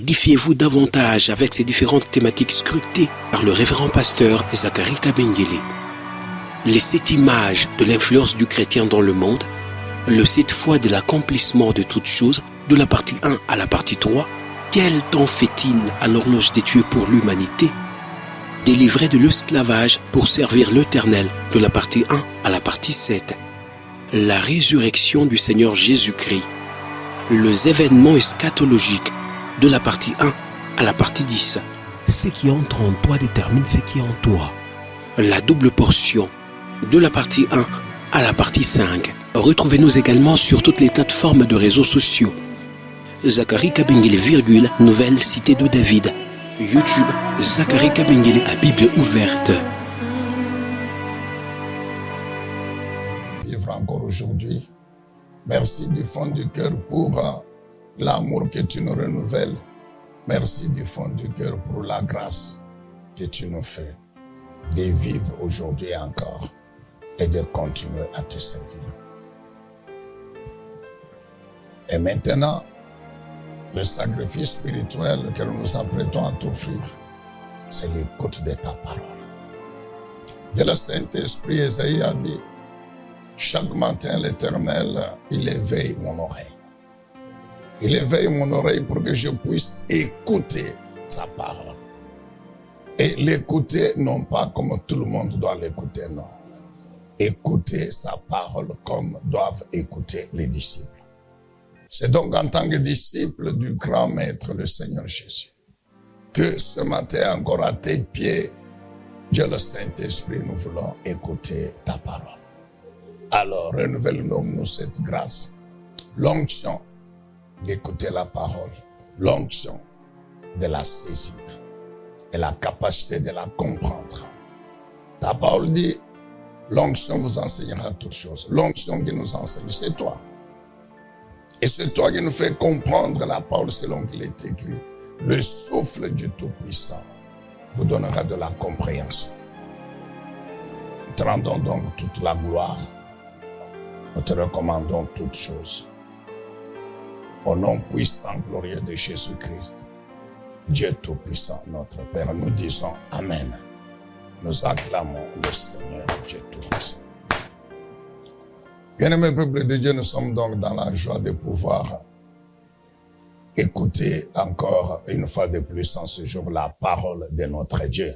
Édifiez-vous davantage avec ces différentes thématiques scrutées par le révérend pasteur Zacharie Kabengele. Les 7 images de l'influence du chrétien dans le monde, le 7 fois de l'accomplissement de toutes choses, de la partie 1 à la partie 3, quel temps fait-il à l'horloge des dieux pour l'humanité? Délivré de l'esclavage pour servir l'Éternel, de la partie 1 à la partie 7. La résurrection du Seigneur Jésus-Christ. Les événements eschatologiques, de la partie 1 à la partie 10. Ce qui entre en toi détermine ce qui est en toi. La double portion, de la partie 1 à la partie 5. Retrouvez-nous également sur toutes les plateformes de réseaux sociaux. Zacharie Kabengele, Nouvelle Cité de David. YouTube, Zacharie Kabengele à Bible ouverte. Vivre encore aujourd'hui. Merci du fond du cœur pour l'amour que tu nous renouvelles. Merci du fond du cœur pour la grâce que tu nous fais de vivre aujourd'hui encore et de continuer à te servir. Et maintenant, le sacrifice spirituel que nous nous apprêtons à t'offrir, c'est l'écoute de ta parole. De le Saint-Esprit, Esaïe a dit, chaque matin l'Éternel, il éveille mon oreille. Il éveille mon oreille pour que je puisse écouter sa parole. Et l'écouter, non pas comme tout le monde doit l'écouter, non. Écouter sa parole comme doivent écouter les disciples. C'est donc en tant que disciple du grand maître, le Seigneur Jésus, que ce matin encore à tes pieds, Dieu le Saint-Esprit, nous voulons écouter ta parole. Alors, renouvelle-nous cette grâce, l'onction d'écouter la parole, l'onction de la saisir et la capacité de la comprendre. Ta parole dit, l'onction vous enseignera toutes choses. L'onction qui nous enseigne, c'est toi. Et c'est toi qui nous fais comprendre la parole selon qu'il est écrit. Le souffle du Tout-Puissant vous donnera de la compréhension. Nous te rendons donc toute la gloire. Nous te recommandons toutes choses. Au nom puissant, glorieux de Jésus-Christ, Dieu Tout-Puissant, notre Père, nous disons Amen. Nous acclamons le Seigneur Dieu Tout-Puissant. Bien-aimés peuple de Dieu, nous sommes donc dans la joie de pouvoir écouter encore une fois de plus en ce jour la parole de notre Dieu.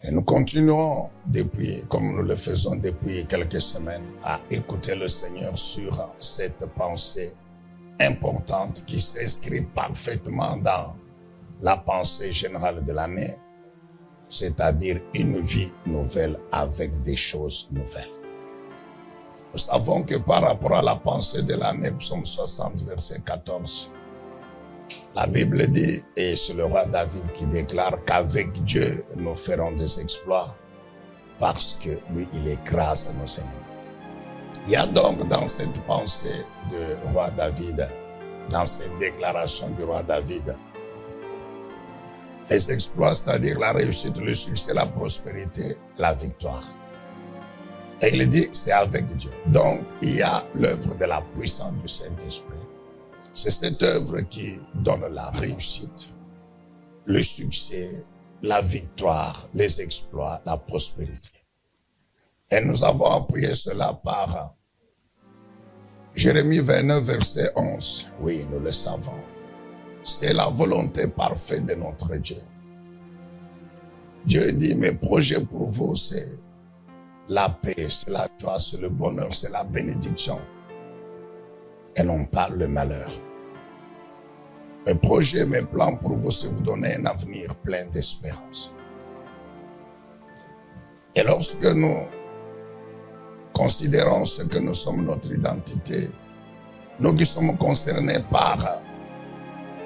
Et nous continuons depuis, comme nous le faisons depuis quelques semaines, à écouter le Seigneur sur cette pensée importante qui s'inscrit parfaitement dans la pensée générale de l'année, c'est-à-dire une vie nouvelle avec des choses nouvelles. Nous savons que par rapport à la pensée de l'année, psaume 60, verset 14, la Bible dit, et c'est le roi David qui déclare qu'avec Dieu, nous ferons des exploits parce que lui, il écrase nos ennemis. Il y a donc dans cette pensée du roi David, dans cette déclaration du roi David, les exploits, c'est-à-dire la réussite, le succès, la prospérité, la victoire. Et il dit, c'est avec Dieu. Donc, il y a l'œuvre de la puissance du Saint-Esprit. C'est cette œuvre qui donne la réussite, le succès, la victoire, les exploits, la prospérité. Et nous avons appuyé cela par Jérémie 29, verset 11. Oui, nous le savons. C'est la volonté parfaite de notre Dieu. Dieu dit, mes projets pour vous, c'est la paix, c'est la joie, c'est le bonheur, c'est la bénédiction. Et non pas le malheur. Mes projets, mes plans pour vous, c'est vous donner un avenir plein d'espérance. Et lorsque nous considérons ce que nous sommes, notre identité, nous qui sommes concernés par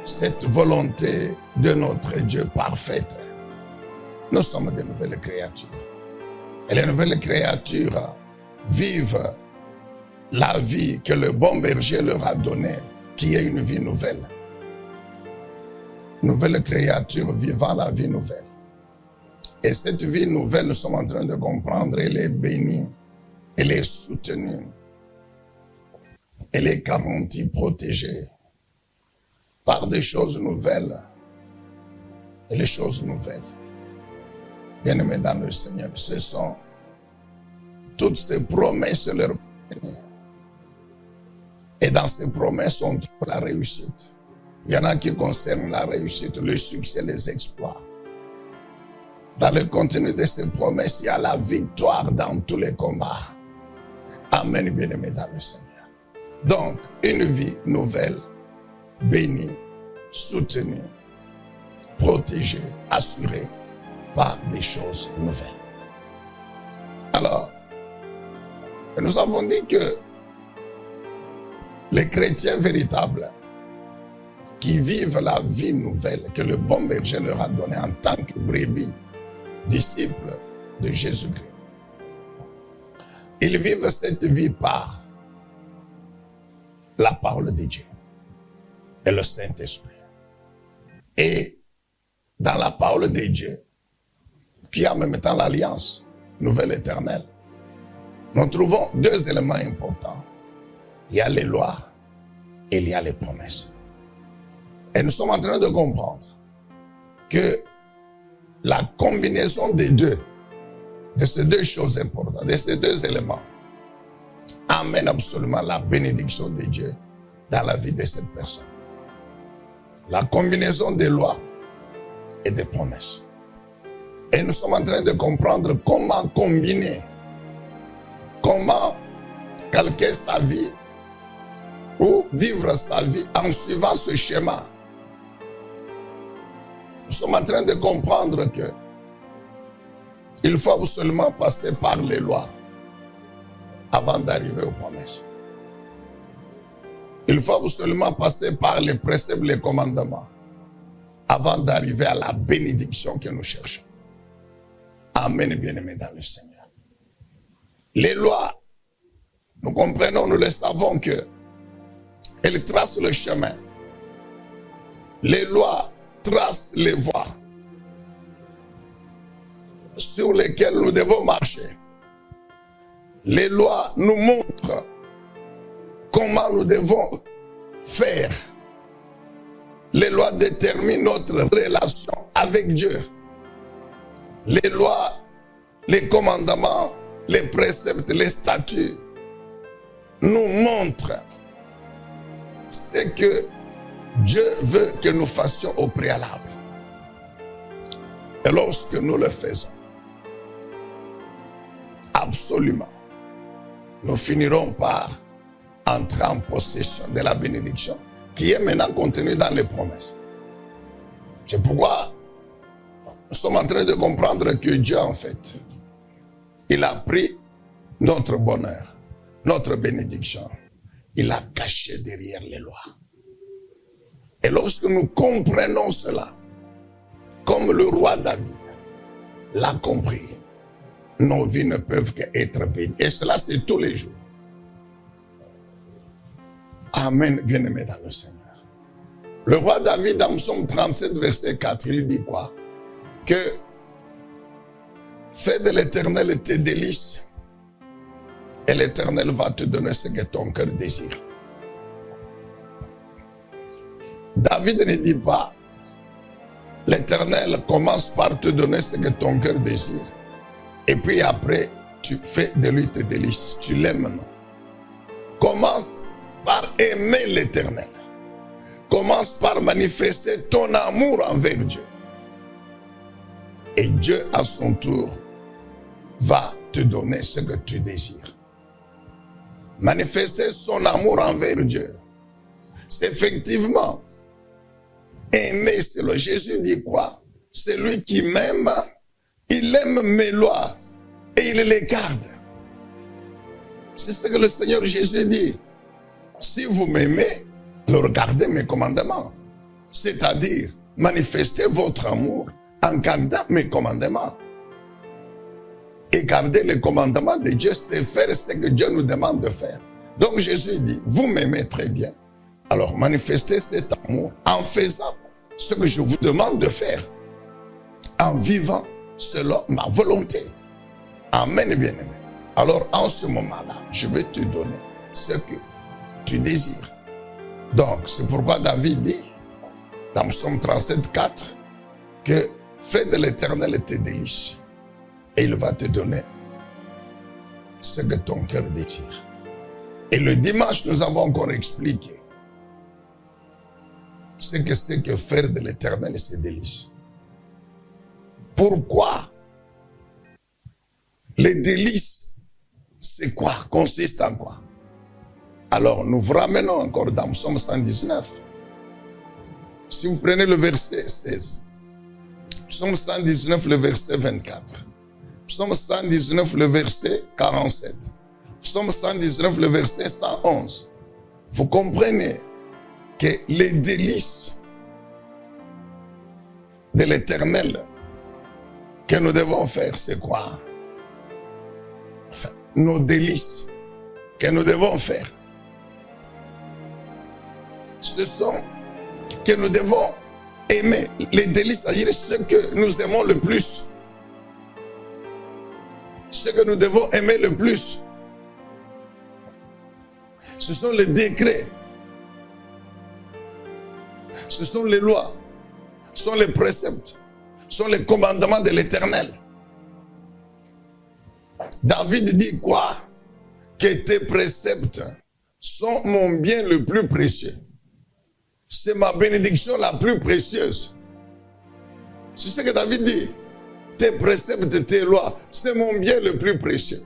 cette volonté de notre Dieu parfaite, nous sommes de nouvelles créatures. Et les nouvelles créatures vivent la vie que le bon berger leur a donnée, qui est une vie nouvelle. Nouvelle créature vivant la vie nouvelle. Et cette vie nouvelle, nous sommes en train de comprendre, elle est bénie, elle est soutenue, elle est garantie, protégée par par des choses nouvelles. Et les choses nouvelles, bien-aimés dans le Seigneur, ce sont toutes ces promesses leur. Et dans ces promesses, on trouve la réussite. Il y en a qui concernent la réussite, le succès, les exploits. Dans le contenu de ces promesses, il y a la victoire dans tous les combats. Amen, bien-aimés dans le Seigneur. Donc, une vie nouvelle, bénie, soutenue, protégée, assurée par des choses nouvelles. Alors, nous avons dit que les chrétiens véritables qui vivent la vie nouvelle que le bon berger leur a donnée en tant que brebis, disciples de Jésus-Christ, ils vivent cette vie par la parole de Dieu et le Saint-Esprit. Et dans la parole de Dieu, qui est en même temps l'alliance nouvelle éternelle, nous trouvons deux éléments importants. Il y a les lois et il y a les promesses. Et nous sommes en train de comprendre que la combinaison des deux, de ces deux choses importantes, de ces deux éléments, amène absolument la bénédiction de Dieu dans la vie de cette personne. La combinaison des lois et des promesses. Et nous sommes en train de comprendre comment combiner, comment calquer sa vie ou vivre sa vie en suivant ce schéma. Nous sommes en train de comprendre que il faut absolument passer par les lois avant d'arriver aux promesses. Il faut absolument passer par les préceptes, les commandements avant d'arriver à la bénédiction que nous cherchons. Amen, bien-aimés dans le Seigneur. Les lois, nous comprenons, nous le savons que elles tracent le chemin. Les lois tracent les voies sur lesquelles nous devons marcher. Les lois nous montrent comment nous devons faire. Les lois déterminent notre relation avec Dieu. Les lois, les commandements, les préceptes, les statuts nous montrent ce que Dieu veut que nous fassions au préalable. Et lorsque nous le faisons, absolument, nous finirons par entrer en possession de la bénédiction qui est maintenant contenue dans les promesses. C'est pourquoi nous sommes en train de comprendre que Dieu, en fait, il a pris notre bonheur, notre bénédiction. Il l'a caché derrière les lois. Et lorsque nous comprenons cela, comme le roi David l'a compris, nos vies ne peuvent qu'être bénies. Et cela, c'est tous les jours. Amen, bien-aimés dans le Seigneur. Le roi David, dans Psaume 37, verset 4, il dit quoi? Que fais de l'Éternel tes délices et l'Éternel va te donner ce que ton cœur désire. David ne dit pas l'Éternel commence par te donner ce que ton cœur désire et puis après tu fais de lui tes délices, tu l'aimes, non? Commence par aimer l'Éternel. Commence par manifester ton amour envers Dieu. Et Dieu, à son tour, va te donner ce que tu désires. Manifester son amour envers Dieu, c'est effectivement aimer. C'est le Jésus dit quoi? Celui qui m'aime, il aime mes lois et il les garde. C'est ce que le Seigneur Jésus dit. Si vous m'aimez, alors gardez mes commandements. C'est-à-dire, manifestez votre amour en gardant mes commandements. Et garder les commandements de Dieu, c'est faire ce que Dieu nous demande de faire. Donc Jésus dit, vous m'aimez très bien. Alors manifestez cet amour en faisant ce que je vous demande de faire. En vivant selon ma volonté. Amen, bien-aimé. Alors en ce moment-là, je vais te donner ce que tu désires. Donc c'est pourquoi David dit, dans Psaume 37, 4, que fais de l'Éternel tes délices et il va te donner ce que ton cœur désire. Et le dimanche, nous avons encore expliqué ce que c'est que faire de l'Éternel ses délices. Pourquoi? Les délices, c'est quoi? Consiste en quoi? Alors, nous vous ramenons encore dans Psaume 119. Si vous prenez le verset 16, Psaume 119, le verset 24, Psaume 119, le verset 47, Psaume 119, le verset 111, vous comprenez que les délices de l'Éternel que nous devons faire, c'est quoi? Enfin, nos délices que nous devons faire, ce sont que nous devons aimer. Les délices, c'est-à-dire ce que nous aimons le plus. Ce que nous devons aimer le plus. Ce sont les décrets. Ce sont les lois. Ce sont les préceptes. Ce sont les commandements de l'Éternel. David dit quoi? Que tes préceptes sont mon bien le plus précieux. C'est ma bénédiction la plus précieuse. C'est ce que David dit. Tes préceptes, tes lois, c'est mon bien le plus précieux.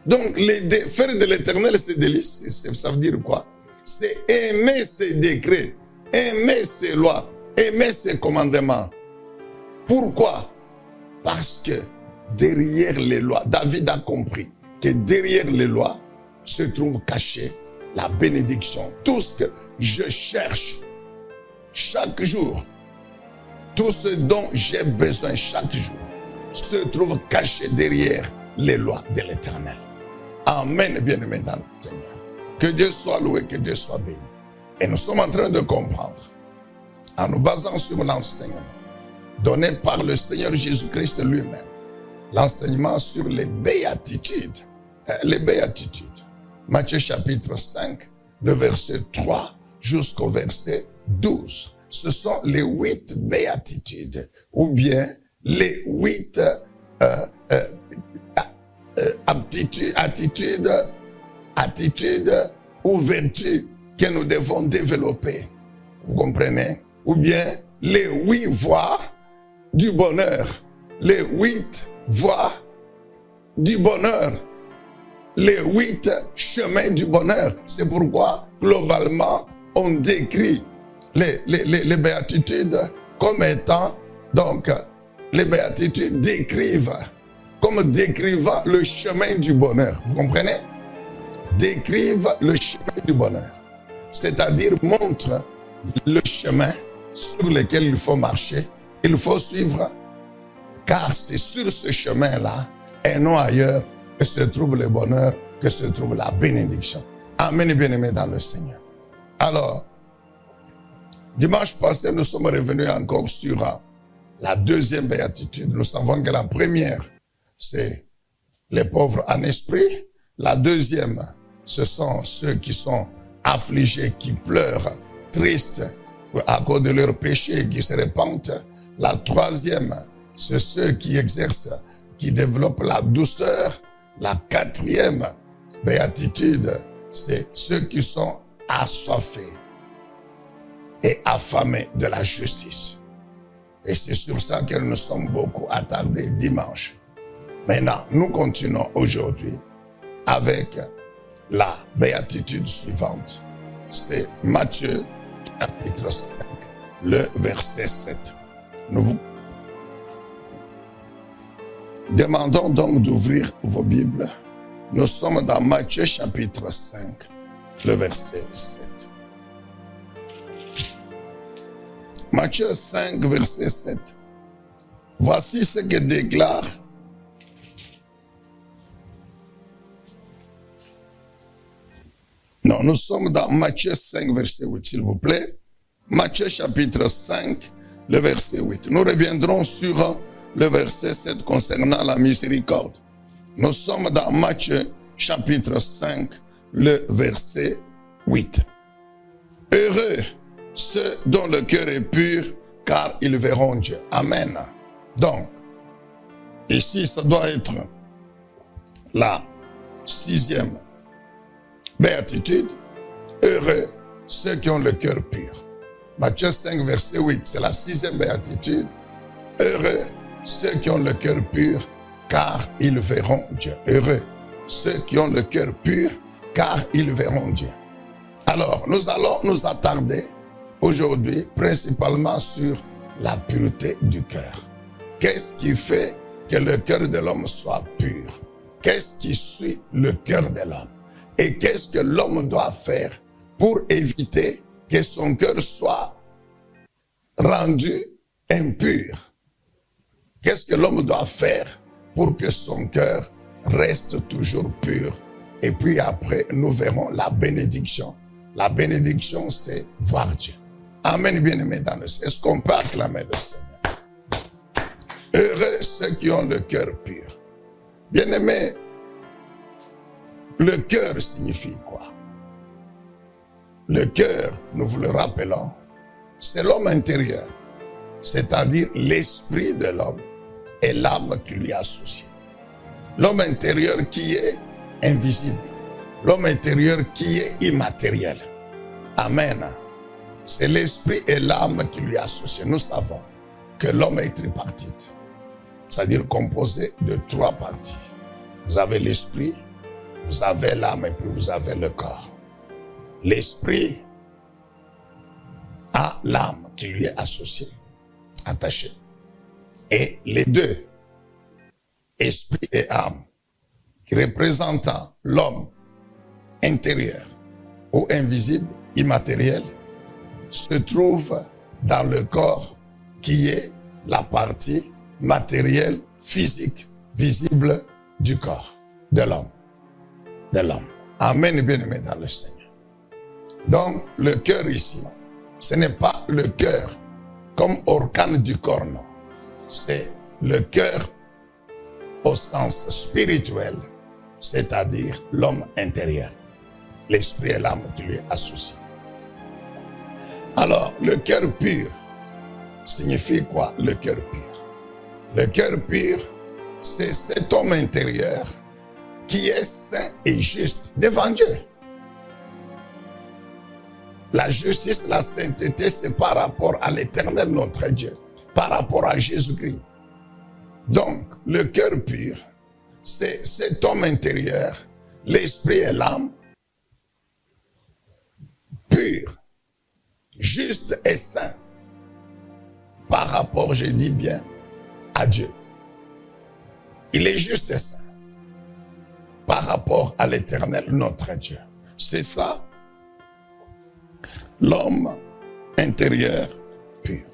Donc, faire de l'Éternel ses délices, ça veut dire quoi? C'est aimer ses décrets, aimer ses lois, aimer ses commandements. Pourquoi? Parce que derrière les lois, David a compris que derrière les lois se trouve cachée la bénédiction. Tout ce que je cherche chaque jour, tout ce dont j'ai besoin chaque jour, se trouve caché derrière les lois de l'Éternel. Amen, bien-aimés dans le Seigneur. Que Dieu soit loué, que Dieu soit béni. Et nous sommes en train de comprendre, en nous basant sur l'enseignement donné par le Seigneur Jésus-Christ lui-même, l'enseignement sur les béatitudes. Les béatitudes. Matthieu chapitre 5, le verset 3 jusqu'au verset 12. Ce sont les 8 béatitudes, ou bien les 8 attitudes ou vertus que nous devons développer. Vous comprenez? Ou bien les 8 voies du bonheur. Les 8 voies du bonheur. Les 8 chemins du bonheur. C'est pourquoi, globalement, on décrit les béatitudes comme étant, donc, les béatitudes décrivent, comme décrivant le chemin du bonheur. Vous comprenez? Décrivent le chemin du bonheur. C'est-à-dire montrent le chemin sur lequel il faut marcher, il faut suivre, car c'est sur ce chemin-là, et non ailleurs, que se trouve le bonheur, que se trouve la bénédiction. Amen et bien-aimés dans le Seigneur. Alors, dimanche passé, nous sommes revenus encore sur la deuxième béatitude. Nous savons que la première, c'est les pauvres en esprit. La deuxième, ce sont ceux qui sont affligés, qui pleurent, tristes à cause de leurs péchés et qui se repentent. La troisième, c'est ceux qui exercent, qui développent la douceur. La quatrième béatitude, c'est ceux qui sont assoiffés et affamés de la justice. Et c'est sur ça que nous sommes beaucoup attardés dimanche. Maintenant, nous continuons aujourd'hui avec la béatitude suivante. C'est Matthieu, chapitre 5, le verset 7. Nous vous demandons donc d'ouvrir vos Bibles. Nous sommes dans Matthieu, chapitre 5, le verset 7. Matthieu 5, verset 7. Voici ce que déclare Non, nous sommes dans Matthieu 5, verset 8, s'il vous plaît. Matthieu chapitre 5, le verset 8. Nous reviendrons sur le verset 7 concernant la miséricorde. Nous sommes dans Matthieu chapitre 5, le verset 8. Heureux ceux dont le cœur est pur, car ils verront Dieu. Amen. Donc, ici, ça doit être la 6e béatitude. Heureux ceux qui ont le cœur pur. Matthieu 5, verset 8, c'est la 6e béatitude. Heureux ceux qui ont le cœur pur, car ils verront Dieu. Heureux ceux qui ont le cœur pur, car ils verront Dieu. Alors, nous allons nous attarder aujourd'hui principalement sur la pureté du cœur. Qu'est-ce qui fait que le cœur de l'homme soit pur? Qu'est-ce qui suit le cœur de l'homme? Et qu'est-ce que l'homme doit faire pour éviter que son cœur soit rendu impur? Qu'est-ce que l'homme doit faire pour que son cœur reste toujours pur? Et puis après, nous verrons la bénédiction. La bénédiction, c'est voir Dieu. Amen, bien-aimés dans le Seigneur. Est-ce qu'on peut acclamer le Seigneur? Heureux ceux qui ont le cœur pur. Bien-aimés, le cœur signifie quoi? Le cœur, nous vous le rappelons, c'est l'homme intérieur, c'est-à-dire l'esprit de l'homme et l'âme qui lui est associée. L'homme intérieur qui est invisible, l'homme intérieur qui est immatériel. Amen. C'est l'esprit et l'âme qui lui est associé. Nous savons que l'homme est tripartite, c'est-à-dire composé de 3 parties. Vous avez l'esprit, vous avez l'âme et puis vous avez le corps. L'esprit a l'âme qui lui est associée, attachée. Et les deux, esprit et âme, qui représentent l'homme intérieur ou invisible, immatériel, se trouvent dans le corps qui est la partie matérielle, physique, visible du corps de l'homme. Amen, bien-aimé dans le Seigneur. Donc, le cœur ici, ce n'est pas le cœur comme organe du corps, non. C'est le cœur au sens spirituel, c'est-à-dire l'homme intérieur, l'esprit et l'âme qui lui est associé. Alors, le cœur pur signifie quoi, le cœur pur? Le cœur pur, c'est cet homme intérieur qui est saint et juste devant Dieu. La justice, la sainteté, c'est par rapport à l'Éternel notre Dieu, par rapport à Jésus-Christ. Donc, le cœur pur, c'est cet homme intérieur, l'esprit et l'âme, pur, juste et saint, par rapport, je dis bien, à Dieu. Il est juste et saint, par rapport à l'Éternel notre Dieu. C'est ça, l'homme intérieur pur.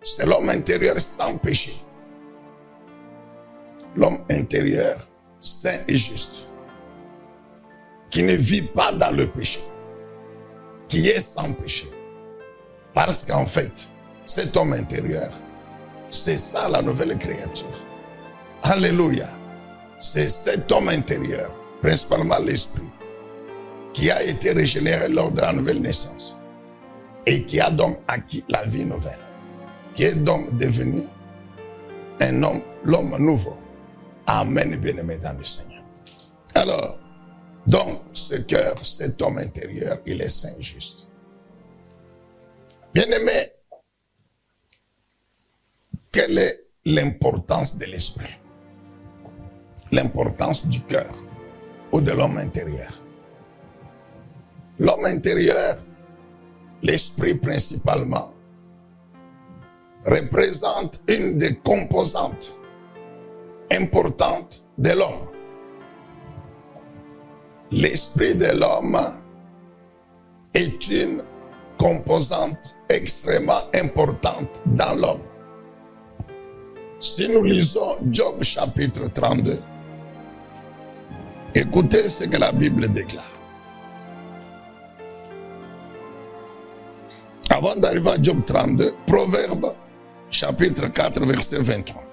C'est l'homme intérieur sans péché. L'homme intérieur saint et juste, qui ne vit pas dans le péché, qui est sans péché. Parce qu'en fait, cet homme intérieur, c'est ça la nouvelle créature. Alléluia. C'est cet homme intérieur, principalement l'esprit, qui a été régénéré lors de la nouvelle naissance et qui a donc acquis la vie nouvelle, qui est donc devenu un homme, l'homme nouveau. Amen, bien-aimé dans le Seigneur. Alors, donc, ce cœur, cet homme intérieur, il est saint et juste. Bien-aimé, quelle est l'importance de l'esprit? L'importance du cœur ou de l'homme intérieur. L'homme intérieur, l'esprit principalement, représente une des composantes importantes de l'homme. L'esprit de l'homme est une composante extrêmement importante dans l'homme. Si nous lisons Job chapitre 32, écoutez ce que la Bible déclare. Avant d'arriver à Job 32, Proverbe chapitre 4, verset 23.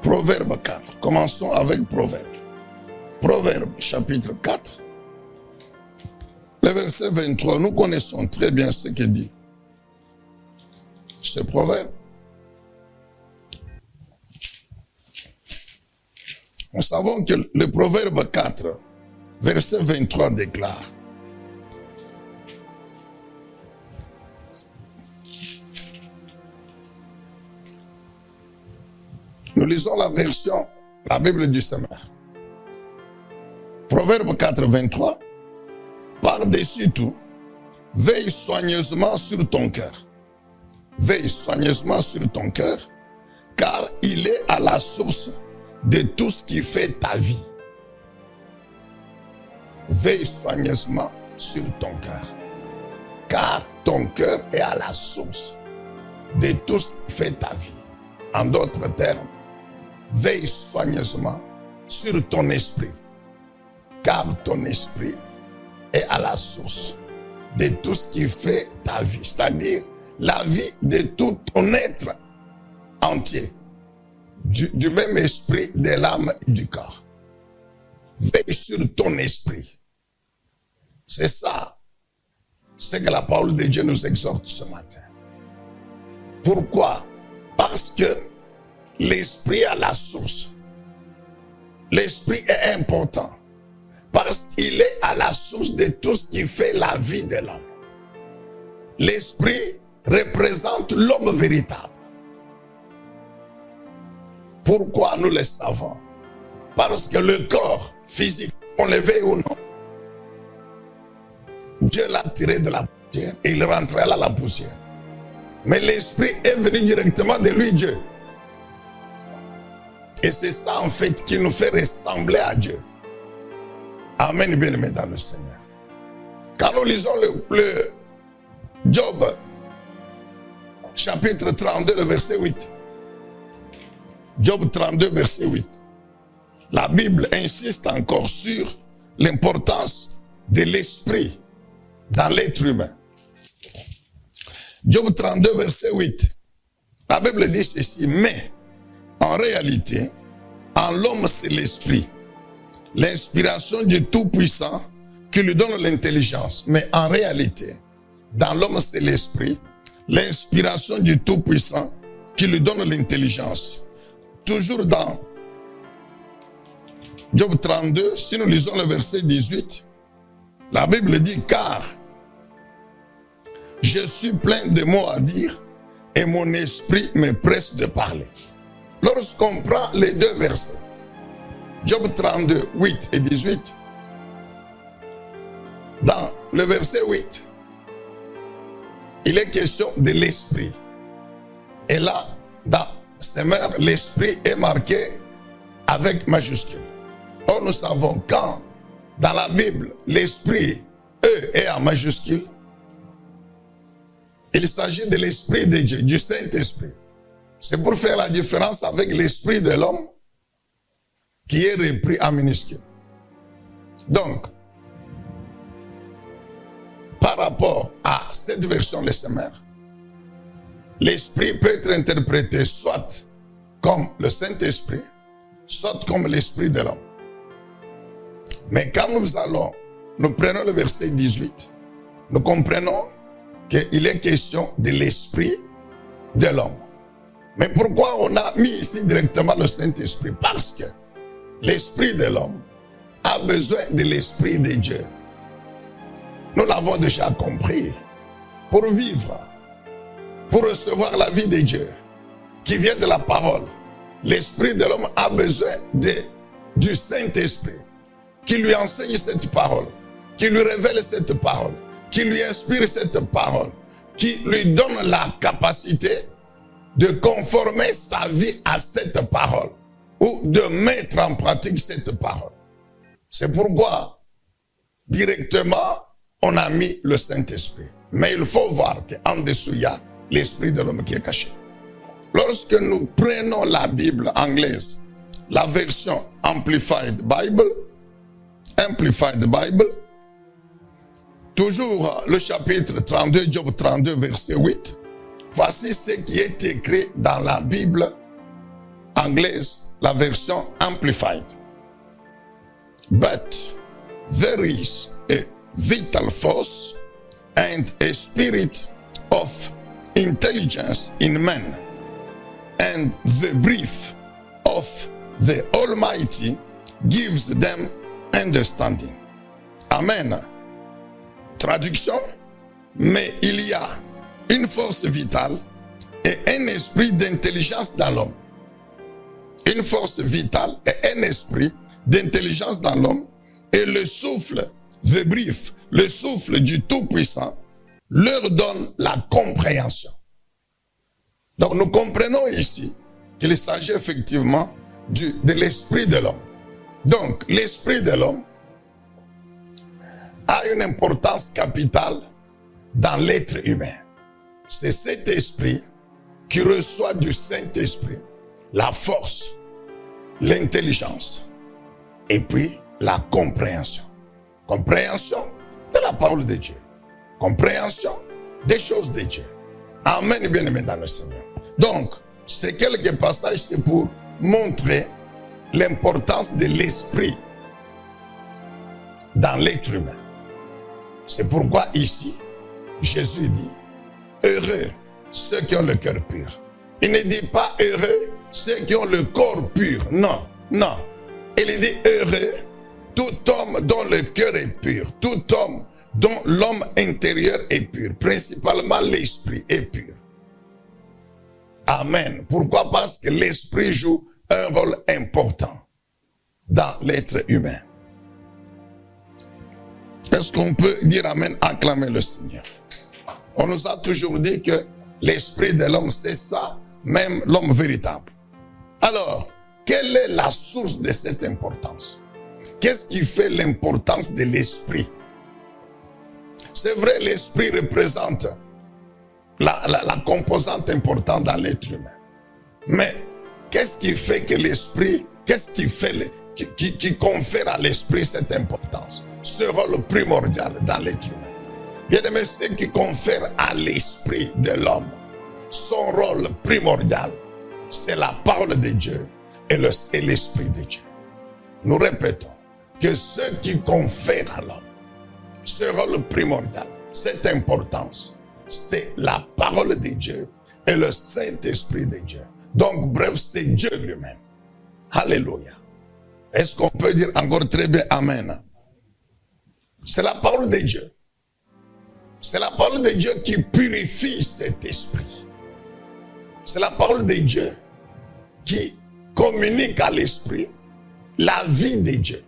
Proverbe 4. Commençons avec Proverbe. Proverbe chapitre 4. le verset 23, nous connaissons très bien ce que dit ce proverbe. Nous savons que le proverbe 4, verset 23 déclare: nous lisons la version, la Bible du Semeur. Proverbe 4, 23. Par-dessus tout, veille soigneusement sur ton cœur. Veille soigneusement sur ton cœur, car il est à la source de tout ce qui fait ta vie. Veille soigneusement sur ton cœur, car ton cœur est à la source de tout ce qui fait ta vie. En d'autres termes, veille soigneusement sur ton esprit, car ton esprit est à la source de tout ce qui fait ta vie, c'est-à-dire la vie de tout ton être entier, du même esprit, de l'âme et du corps. Veille sur ton esprit. C'est ça, c'est que la parole de Dieu nous exhorte ce matin. Pourquoi? Parce que l'esprit est à la source. L'esprit est important. Parce qu'il est à la source de tout ce qui fait la vie de l'homme. L'esprit représente l'homme véritable. Pourquoi nous le savons? Parce que le corps physique, on le veuille ou non, Dieu l'a tiré de la poussière et il rentrait à la poussière. Mais l'esprit est venu directement de lui, Dieu. Et c'est ça en fait qui nous fait ressembler à Dieu. Amen, bien-aimés dans le Seigneur. Quand nous lisons le Job, chapitre 32, le verset 8. Job 32, verset 8. La Bible insiste encore sur l'importance de l'esprit dans l'être humain. Job 32, verset 8. La Bible dit ceci: mais en réalité, en l'homme c'est l'esprit, l'inspiration du Tout-Puissant qui lui donne l'intelligence. Mais en réalité, dans l'homme c'est l'esprit, l'inspiration du Tout-Puissant qui lui donne l'intelligence. Toujours dans Job 32, si nous lisons le verset 18, la Bible dit: car je suis plein de mots à dire et mon esprit me presse de parler. Lorsqu'on prend les deux versets, Job 32, 8 et 18, dans le verset 8, il est question de l'esprit. Et là, dans Semeur, l'esprit est marqué avec majuscule. Or, nous savons quand, dans la Bible, l'esprit, est en majuscule, il s'agit de l'esprit de Dieu, du Saint-Esprit. C'est pour faire la différence avec l'esprit de l'homme qui est repris en minuscule. Donc, par rapport à cette version de Semeur, l'esprit peut être interprété soit comme le Saint-Esprit, soit comme l'esprit de l'homme. Mais quand nous prenons le verset 18, nous comprenons qu'il est question de l'esprit de l'homme. Mais pourquoi on a mis ici directement le Saint-Esprit? Parce que l'esprit de l'homme a besoin de l'esprit de Dieu. Nous l'avons déjà compris. Pour vivre, pour recevoir la vie de Dieu, qui vient de la parole, l'esprit de l'homme a besoin du Saint-Esprit, qui lui enseigne cette parole, qui lui révèle cette parole, qui lui inspire cette parole, qui lui donne la capacité de conformer sa vie à cette parole, ou de mettre en pratique cette parole. C'est pourquoi, directement, on a mis le Saint-Esprit. Mais il faut voir qu'en dessous, il y a l'esprit de l'homme qui est caché. Lorsque nous prenons la Bible anglaise, la version Amplified Bible, toujours le chapitre 32, Job 32, verset 8, voici ce qui est écrit dans la Bible anglaise, la version Amplified. But there is a vital force and a spirit of intelligence in men, and the breath of the Almighty gives them understanding. Amen. Traduction: mais il y a une force vitale et un esprit d'intelligence dans l'homme. Une force vitale et un esprit d'intelligence dans l'homme, et le souffle, the breath, le souffle du Tout-Puissant, leur donne la compréhension. Donc nous comprenons ici qu'il s'agit effectivement de l'esprit de l'homme. Donc l'esprit de l'homme a une importance capitale dans l'être humain. C'est cet esprit qui reçoit du Saint-Esprit la force, l'intelligence et puis la compréhension. Compréhension de la parole de Dieu. Compréhension des choses de Dieu. Amen, bien-aimés dans le Seigneur. Donc, ces quelques passages, c'est pour montrer l'importance de l'esprit dans l'être humain. C'est pourquoi ici, Jésus dit, heureux ceux qui ont le cœur pur. Il ne dit pas heureux ceux qui ont le corps pur. Non, non. Il dit heureux tout homme dont le cœur est pur. Tout homme dont l'homme intérieur est pur. Principalement l'esprit est pur. Amen. Pourquoi? Parce que l'esprit joue un rôle important dans l'être humain. Est-ce qu'on peut dire amen, acclamer le Seigneur? On nous a toujours dit que l'esprit de l'homme, c'est ça, même l'homme véritable. Alors, quelle est la source de cette importance? Qu'est-ce qui fait l'importance de l'esprit? C'est vrai, l'esprit représente la composante importante dans l'être humain. Mais qu'est-ce qui fait que l'esprit, qu'est-ce qui fait, qui confère à l'esprit cette importance? Ce rôle primordial dans l'être humain. Bien aimé, ce qui confère à l'esprit de l'homme son rôle primordial, c'est la parole de Dieu et l'esprit de Dieu. Nous répétons que ce qui confère à l'homme ce rôle primordial, cette importance, c'est la parole de Dieu et le Saint-Esprit de Dieu. Donc, bref, c'est Dieu lui-même. Alléluia. Est-ce qu'on peut dire encore très bien amen? C'est la parole de Dieu. C'est la parole de Dieu qui purifie cet esprit. C'est la parole de Dieu qui communique à l'esprit la vie de Dieu.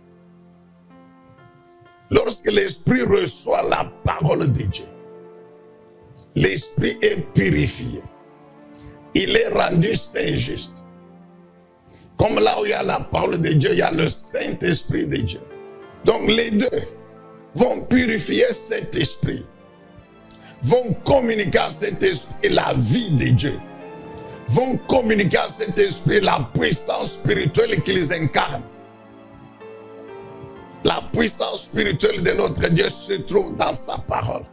Lorsque l'esprit reçoit la parole de Dieu, l'esprit est purifié. Il est rendu saint et juste. Comme là où il y a la parole de Dieu, il y a le Saint-Esprit de Dieu. Donc les deux vont purifier cet esprit, vont communiquer à cet esprit la vie de Dieu, vont communiquer à cet esprit la puissance spirituelle qu'ils incarnent. La puissance spirituelle de notre Dieu se trouve dans sa parole.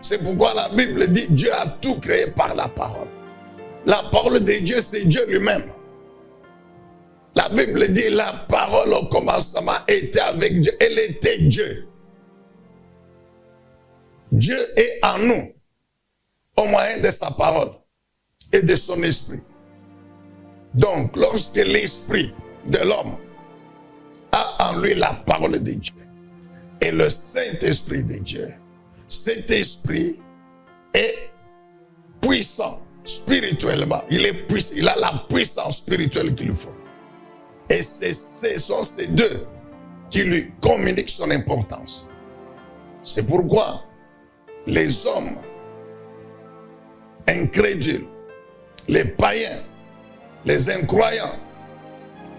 C'est pourquoi la Bible dit Dieu a tout créé par la parole. La parole de Dieu, c'est Dieu lui-même. La Bible dit la parole au commencement était avec Dieu. Elle était Dieu. Dieu est en nous au moyen de sa parole et de son esprit. Donc, lorsque l'esprit de l'homme a en lui la parole de Dieu et le Saint-Esprit de Dieu, cet esprit est puissant spirituellement. Il est puissant, il a la puissance spirituelle qu'il faut. Et ce sont ces deux qui lui communiquent son importance. C'est pourquoi les hommes incrédules, les païens, les incroyants,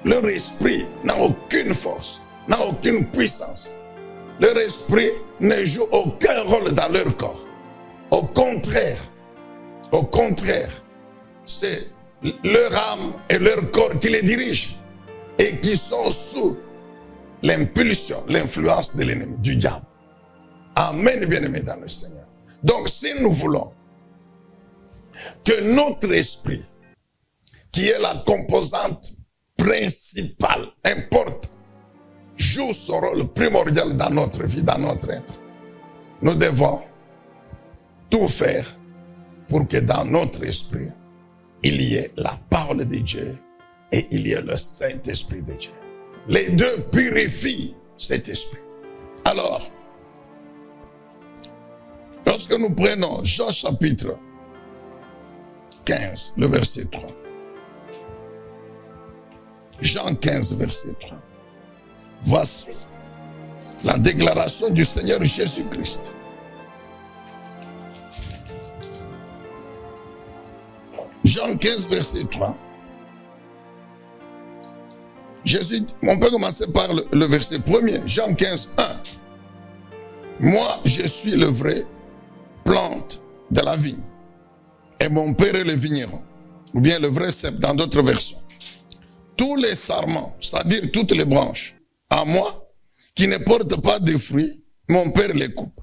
leur esprit n'a aucune force, n'a aucune puissance. Leur esprit ne joue aucun rôle dans leur corps. Au contraire, c'est leur âme et leur corps qui les dirigent et qui sont sous l'impulsion, l'influence de l'ennemi, du diable. Amen, bien-aimés dans le Seigneur. Donc, si nous voulons que notre esprit, qui est la composante principale, importante joue son rôle primordial dans notre vie, dans notre être. Nous devons tout faire pour que dans notre esprit, il y ait la parole de Dieu et il y ait le Saint-Esprit de Dieu. Les deux purifient cet esprit. Alors, lorsque nous prenons Jean chapitre 15, le verset 3. Jean 15, verset 3. Voici la déclaration du Seigneur Jésus-Christ. Jean 15, verset 3. Jésus, on peut commencer par le verset 1er. Jean 15, 1. Moi, je suis le vrai plante de la vigne. Et mon Père est le vigneron. Ou bien le vrai cep dans d'autres versions. Tous les sarments, c'est-à-dire toutes les branches, à moi, qui ne portent pas de fruits, mon Père les coupe.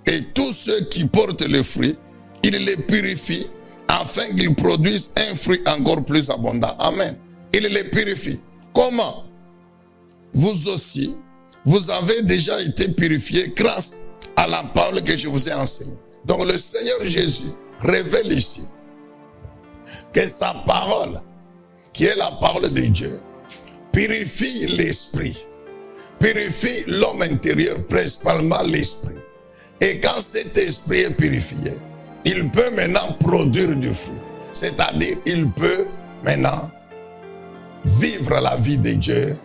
Et tous ceux qui portent les fruits, il les purifie afin qu'ils produisent un fruit encore plus abondant. Amen. Il les purifie. Comment? Vous aussi, vous avez déjà été purifiés grâce à la parole que je vous ai enseignée. Donc le Seigneur Jésus révèle ici que sa parole, qui est la parole de Dieu, purifie l'esprit, purifie l'homme intérieur, principalement l'esprit. Et quand cet esprit est purifié, il peut maintenant produire du fruit. C'est-à-dire, il peut maintenant vivre la vie de Dieu,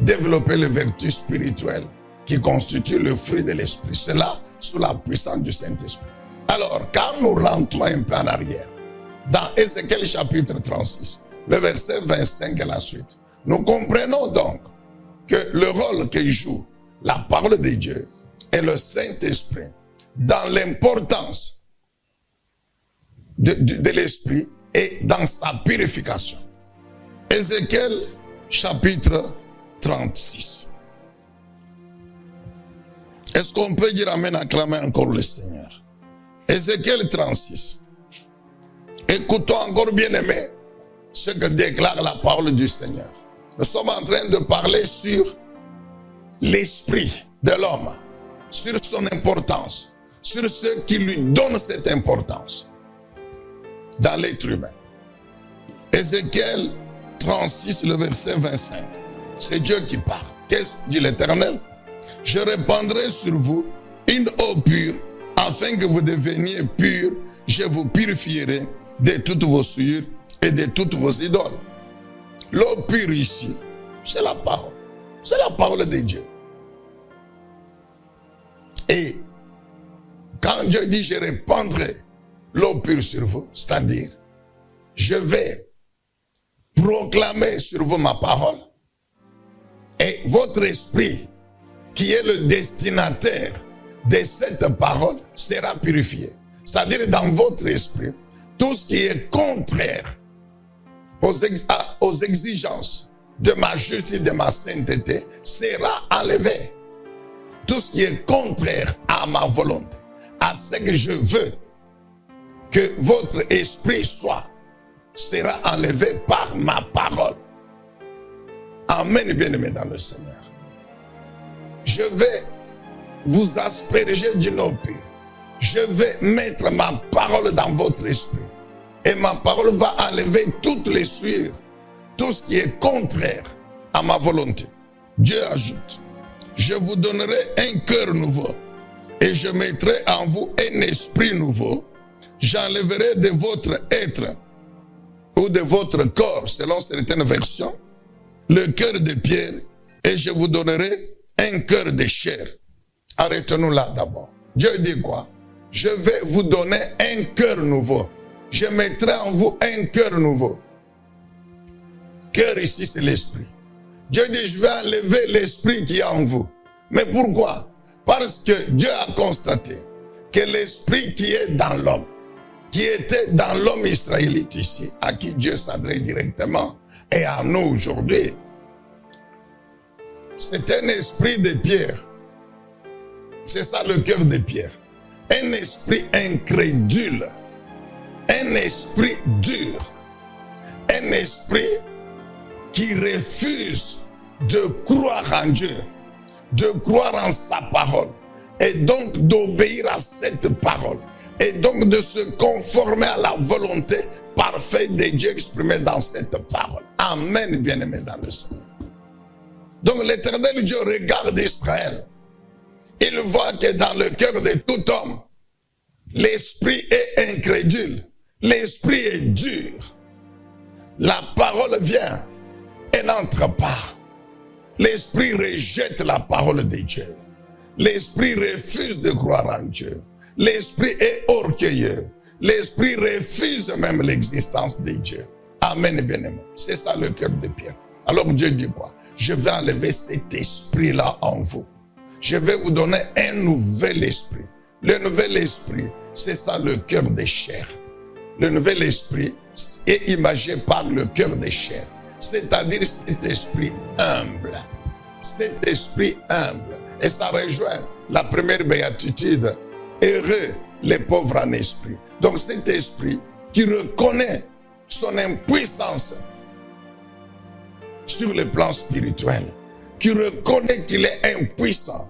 développer les vertus spirituelles qui constituent le fruit de l'esprit. Cela sous la puissance du Saint-Esprit. Alors, quand nous rentrons un peu en arrière, dans Ézéchiel chapitre 36, le verset 25 et la suite, nous comprenons donc que le rôle que joue la parole de Dieu et le Saint-Esprit dans l'importance de l'esprit et dans sa purification. Ézéchiel chapitre 36. Est-ce qu'on peut dire amen, acclamer encore le Seigneur? Ézéchiel 36. Écoutons encore, bien-aimés, ce que déclare la parole du Seigneur. Nous sommes en train de parler sur l'esprit de l'homme, sur son importance, sur ce qui lui donne cette importance dans l'être humain. Ézéchiel 36, le verset 25. C'est Dieu qui parle. Qu'est-ce que dit l'Éternel? Je répandrai sur vous une eau pure, afin que vous deveniez purs. Je vous purifierai de toutes vos souillures et de toutes vos idoles. L'eau pure ici, c'est la parole. C'est la parole de Dieu. Et quand Dieu dit je répandrai l'eau pure sur vous, c'est-à-dire je vais proclamer sur vous ma parole, et votre esprit, qui est le destinataire de cette parole, sera purifié. C'est-à-dire dans votre esprit, tout ce qui est contraire aux exigences de ma justice, de ma sainteté, sera enlevé. Tout ce qui est contraire à ma volonté, à ce que je veux que votre esprit soit, sera enlevé par ma parole. Amen, bien-aimés dans le Seigneur. Je vais vous asperger d'une eau pure. Je vais mettre ma parole dans votre esprit. Et ma parole va enlever toutes les souillures, tout ce qui est contraire à ma volonté. Dieu ajoute, je vous donnerai un cœur nouveau et je mettrai en vous un esprit nouveau. J'enlèverai de votre être ou de votre corps, selon certaines versions, le cœur de pierre et je vous donnerai un cœur de chair. Arrêtons-nous là d'abord. Dieu dit quoi? Je vais vous donner un cœur nouveau. Je mettrai en vous un cœur nouveau. Cœur ici, c'est l'esprit. Dieu dit, je vais enlever l'esprit qui est en vous. Mais pourquoi? Parce que Dieu a constaté que l'esprit qui est dans l'homme, qui était dans l'homme israélite ici, à qui Dieu s'adresse directement, et à nous aujourd'hui, c'est un esprit de pierre. C'est ça le cœur de pierre. Un esprit incrédule. Un esprit dur. Un esprit qui refuse de croire en Dieu. de croire en sa parole et donc d'obéir à cette parole et donc de se conformer à la volonté parfaite de Dieu exprimée dans cette parole. Amen, bien-aimés dans le Seigneur. Donc l'Éternel Dieu regarde Israël. Il voit que dans le cœur de tout homme, l'esprit est incrédule, l'esprit est dur. La parole vient et n'entre pas. L'esprit rejette la parole de Dieu. L'esprit refuse de croire en Dieu. L'esprit est orgueilleux. L'esprit refuse même l'existence de Dieu. Amen, bien-aimé. C'est ça le cœur de Pierre. Alors Dieu dit quoi? Je vais enlever cet esprit-là en vous. Je vais vous donner un nouvel esprit. Le nouvel esprit, c'est ça le cœur des chairs. Le nouvel esprit est imagé par le cœur des chairs. C'est-à-dire cet esprit humble. Cet esprit humble. Et ça rejoint la première béatitude. Heureux les pauvres en esprit. Donc cet esprit qui reconnaît son impuissance sur le plan spirituel, qui reconnaît qu'il est impuissant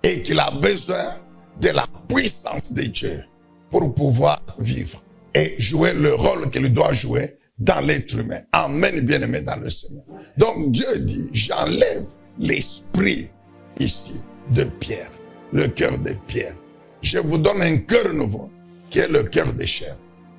et qu'il a besoin de la puissance de Dieu pour pouvoir vivre et jouer le rôle qu'il doit jouer dans l'être humain. Amen, bien-aimé dans le Seigneur. Donc Dieu dit, j'enlève l'esprit ici de Pierre, le cœur de Pierre. Je vous donne un cœur nouveau, qui est le cœur de chair.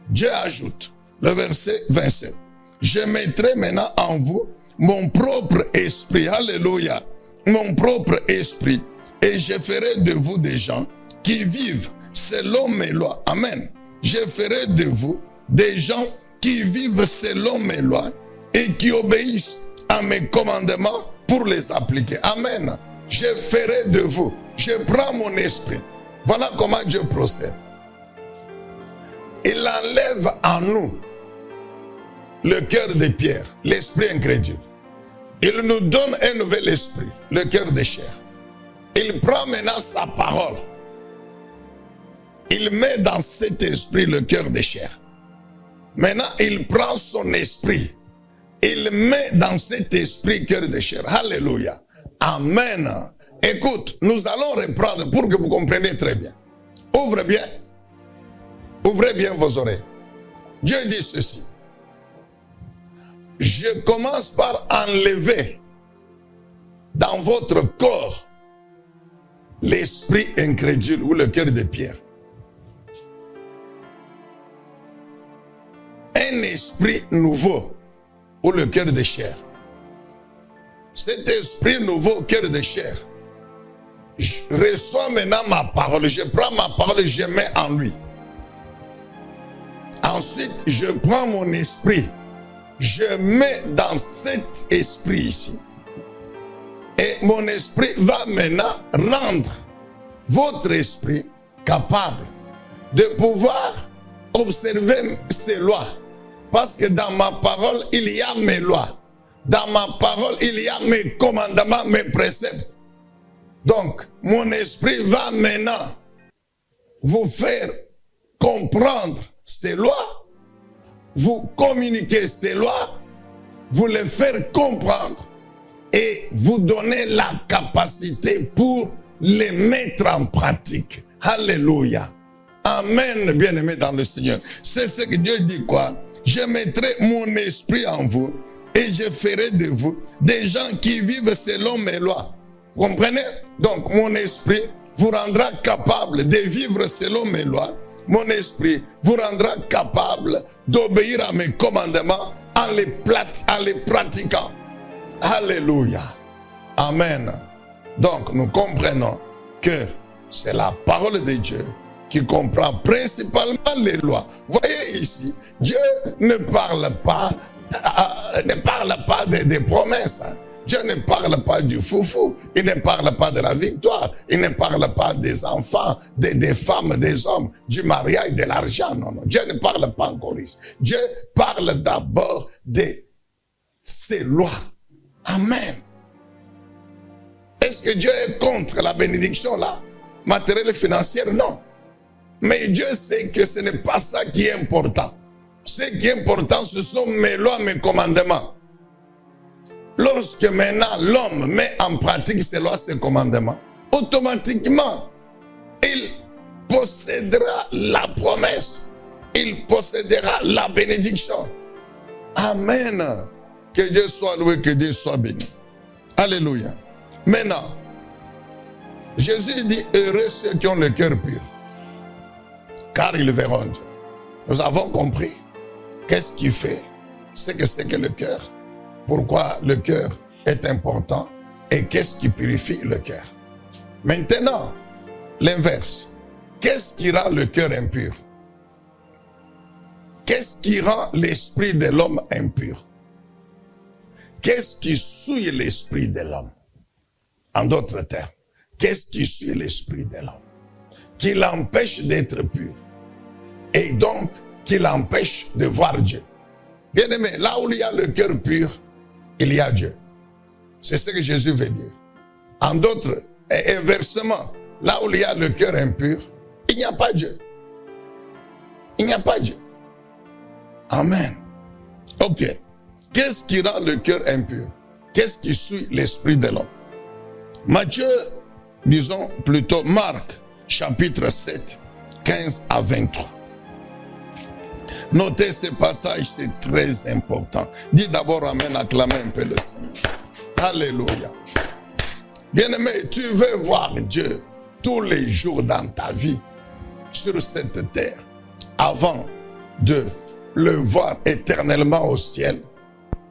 Dieu ajoute, le verset 27, je mettrai maintenant en vous mon propre esprit, alléluia, mon propre esprit, et je ferai de vous des gens qui vivent selon mes lois. Amen. Je ferai de vous des gens qui vivent selon mes lois et qui obéissent à mes commandements pour les appliquer. Amen. Je ferai de vous. Je prends mon esprit. Voilà comment Dieu procède. Il enlève en nous le cœur de pierre, l'esprit incrédule. Il nous donne un nouvel esprit, le cœur de chair. Il prend maintenant sa parole. Il met dans cet esprit le cœur de chair. Maintenant, il prend son esprit. Il met dans cet esprit cœur de chair. Alléluia. Amen. Écoute, nous allons reprendre pour que vous compreniez très bien. Ouvrez bien vos oreilles. Dieu dit ceci. Je commence par enlever dans votre corps l'esprit incrédule ou le cœur de pierre. Un esprit nouveau ou le cœur de chair. Cet esprit nouveau, cœur de chair, je reçois maintenant ma parole. Je prends ma parole et je mets en lui. Ensuite, je prends mon esprit. Je mets dans cet esprit ici. Et mon esprit va maintenant rendre votre esprit capable de pouvoir observer ces lois. Parce que dans ma parole, il y a mes lois. Dans ma parole, il y a mes commandements, mes préceptes. Donc, mon esprit va maintenant vous faire comprendre ces lois, vous communiquer ces lois, vous les faire comprendre et vous donner la capacité pour les mettre en pratique. Alléluia. Amen, bien-aimés dans le Seigneur. C'est ce que Dieu dit quoi? Je mettrai mon esprit en vous et je ferai de vous des gens qui vivent selon mes lois. Vous comprenez? Donc, mon esprit vous rendra capable de vivre selon mes lois. Mon esprit vous rendra capable d'obéir à mes commandements en les pratiquant. Alléluia. Amen. Donc, nous comprenons que c'est la parole de Dieu qui comprend principalement les lois. Voyez ici, Dieu ne parle pas des promesses. Dieu ne parle pas du foufou. Il ne parle pas de la victoire. Il ne parle pas des enfants, des femmes, des hommes, du mariage, de l'argent. Non, non. Dieu ne parle pas encore ici. Dieu parle d'abord de ses lois. Amen. Est-ce que Dieu est contre la bénédiction là? Matérielle et financière? Non. Mais Dieu sait que ce n'est pas ça qui est important. Ce qui est important, ce sont mes lois, mes commandements. lorsque maintenant l'homme met en pratique ses lois, ses commandements, automatiquement, il possédera la promesse. Il possédera la bénédiction. Amen. Que Dieu soit loué, que Dieu soit béni. Alléluia. Maintenant, Jésus dit, heureux ceux qui ont le cœur pur, car ils verront Dieu. Nous avons compris qu'est-ce qui fait, ce que c'est que le cœur, pourquoi le cœur est important et qu'est-ce qui purifie le cœur. Maintenant, l'inverse. Qu'est-ce qui rend le cœur impur? Qu'est-ce qui rend l'esprit de l'homme impur? Qu'est-ce qui souille l'esprit de l'homme? En d'autres termes, qu'est-ce qui suit l'esprit de l'homme? Qui l'empêche d'être pur. Et donc, qui l'empêche de voir Dieu. Bien aimé, là où il y a le cœur pur, il y a Dieu. C'est ce que Jésus veut dire. En d'autres, et inversement, là où il y a le cœur impur, il n'y a pas Dieu. Il n'y a pas Dieu. Amen. Ok. Qu'est-ce qui rend le cœur impur? Qu'est-ce qui suit l'esprit de l'homme? Matthieu, disons plutôt Marc, chapitre 7, 15 à 23. Notez ce passage, c'est très important. Dis d'abord amen, acclamez un peu le Seigneur. Alléluia. Bien-aimé, tu veux voir Dieu tous les jours dans ta vie, sur cette terre, avant de le voir éternellement au ciel.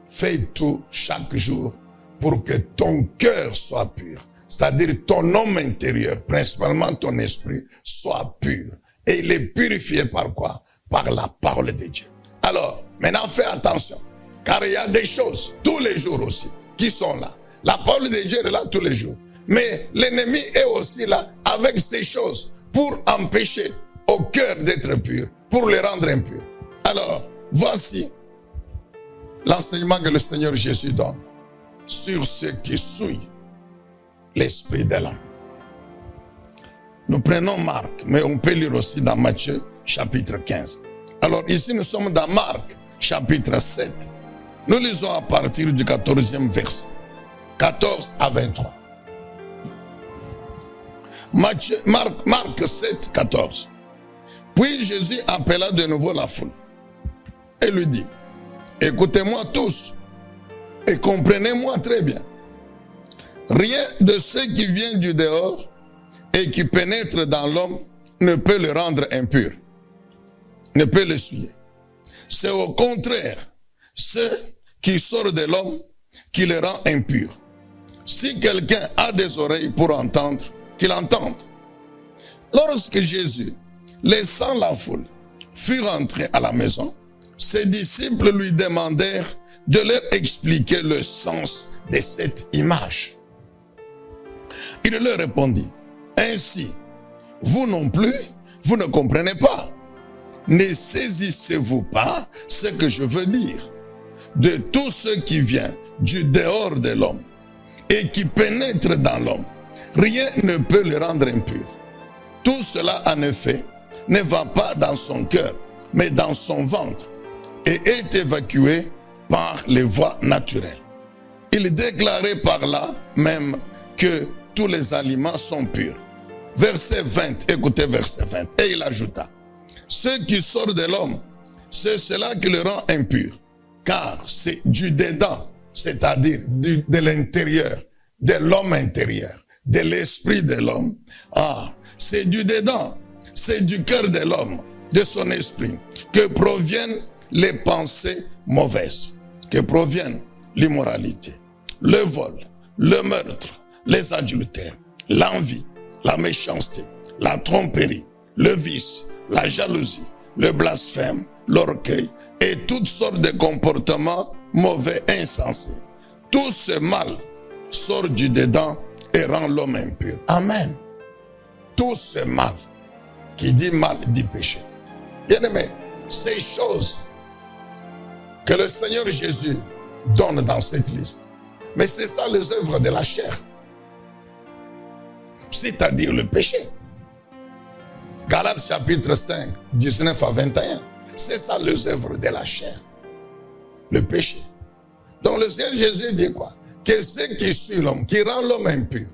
Fais tout chaque jour pour que ton cœur soit pur. C'est-à-dire ton homme intérieur, principalement ton esprit, soit pur. Et il est purifié par quoi? Par la parole de Dieu. Alors, maintenant fais attention. Car il y a des choses, tous les jours aussi, qui sont là. La parole de Dieu est là tous les jours. Mais l'ennemi est aussi là avec ces choses pour empêcher au cœur d'être pur, pour le rendre impur. Alors, voici l'enseignement que le Seigneur Jésus donne sur ce qui suit l'esprit de l'homme. Nous prenons Marc, mais on peut lire aussi dans Matthieu, chapitre 15. Alors ici, nous sommes dans Marc, chapitre 7. Nous lisons à partir du 14e verset, 14 à 23. Marc 7, 14. Puis Jésus appela de nouveau la foule et lui dit, écoutez-moi tous et comprenez-moi très bien. Rien de ce qui vient du dehors et qui pénètre dans l'homme ne peut le rendre impur, ne peut le souiller. C'est au contraire ce qui sort de l'homme qui le rend impur. Si quelqu'un a des oreilles pour entendre, qu'il entende. Lorsque Jésus, laissant la foule, fut rentré à la maison, ses disciples lui demandèrent de leur expliquer le sens de cette image. Il leur répondit, ainsi, vous non plus, vous ne comprenez pas. Ne saisissez-vous pas ce que je veux dire? De tout ce qui vient du dehors de l'homme et qui pénètre dans l'homme, rien ne peut le rendre impur. Tout cela, en effet, ne va pas dans son cœur, mais dans son ventre, et est évacué par les voies naturelles. Il déclarait par là même que tous les aliments sont purs. Verset 20, écoutez verset 20, et il ajouta, ce qui sort de l'homme, c'est cela qui le rend impur, car c'est du dedans, c'est-à-dire de l'intérieur, de l'homme intérieur, de l'esprit de l'homme. Ah, c'est du dedans, c'est du cœur de l'homme, de son esprit, que proviennent les pensées mauvaises, que proviennent l'immoralité, le vol, le meurtre, les adultères, l'envie, la méchanceté, la tromperie, le vice, la jalousie, le blasphème, l'orgueil et toutes sortes de comportements mauvais et insensés. Tout ce mal sort du dedans et rend l'homme impur. Amen. Tout ce mal, qui dit mal, dit péché. Bien-aimé, ces choses que le Seigneur Jésus donne dans cette liste, mais c'est ça les œuvres de la chair, c'est-à-dire le péché. Galates chapitre 5, 19 à 21, c'est ça les œuvres de la chair, le péché. Donc le Seigneur Jésus dit quoi? que ce qui suit l'homme, qui rend l'homme impur,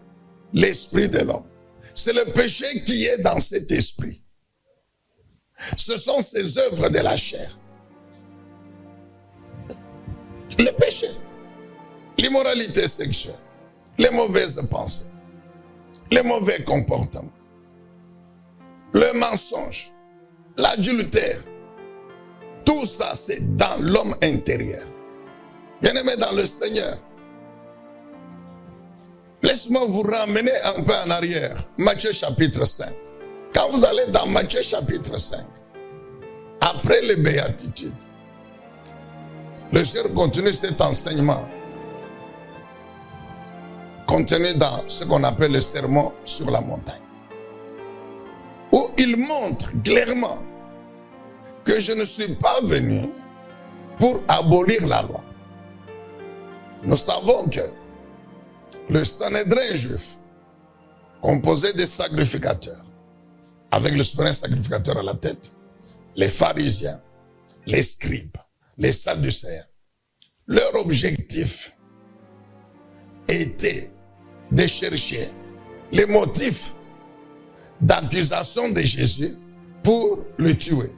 l'esprit de l'homme, c'est le péché qui est dans cet esprit. Ce sont ces œuvres de la chair. Le péché, l'immoralité sexuelle, les mauvaises pensées, les mauvais comportements, le mensonge, l'adultère, tout ça c'est dans l'homme intérieur. Bien-aimé dans le Seigneur, laisse-moi vous ramener un peu en arrière. Matthieu chapitre 5. Quand vous allez dans Matthieu chapitre 5, après les béatitudes, le Seigneur continue cet enseignement contenu dans ce qu'on appelle le sermon sur la montagne, où il montre clairement que je ne suis pas venu pour abolir la loi. Nous savons que le Sanhédrin juif, composé des sacrificateurs, avec le souverain sacrificateur à la tête, les pharisiens, les scribes, les sadducéens, leur objectif était de chercher les motifs d'accusation de Jésus pour le tuer,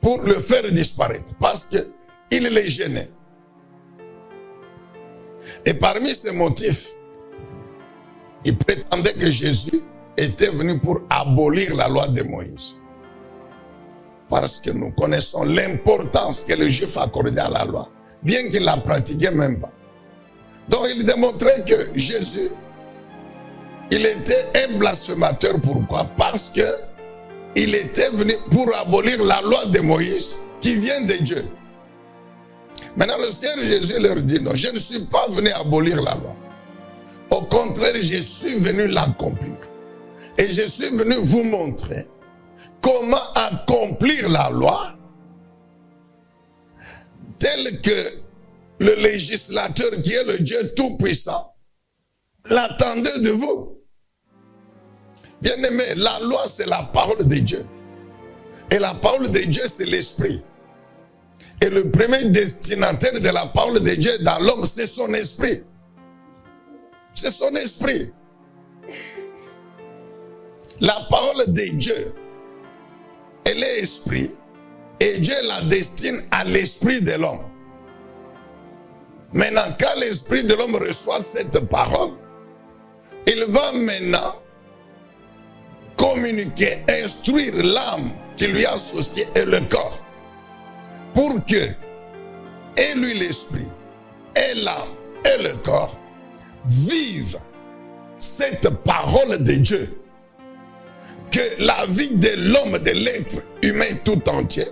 pour le faire disparaître, parce qu'il les gênait. Et parmi ces motifs, ils prétendaient que Jésus était venu pour abolir la loi de Moïse. Parce que nous connaissons l'importance que le Juif accordait à la loi, bien qu'il ne la pratiquait même pas. Donc il démontrait que Jésus, il était un blasphémateur. Pourquoi? Parce que il était venu pour abolir la loi de Moïse qui vient de Dieu. Maintenant le Seigneur Jésus leur dit non, je ne suis pas venu abolir la loi. Au contraire, je suis venu l'accomplir. Et je suis venu vous montrer comment accomplir la loi telle que le législateur qui est le Dieu Tout-Puissant l'attendait de vous. Bien-aimé, la loi c'est la parole de Dieu. Et la parole de Dieu c'est l'esprit. Et le premier destinataire de la parole de Dieu dans l'homme, c'est son esprit. C'est son esprit. La parole de Dieu, elle est esprit, et Dieu la destine à l'esprit de l'homme. Maintenant, quand l'esprit de l'homme reçoit cette parole, il va maintenant communiquer, instruire l'âme qui lui est associée et le corps, pour que, et lui l'esprit, et l'âme, et le corps, vivent cette parole de Dieu. Que la vie de l'homme, de l'être humain tout entier,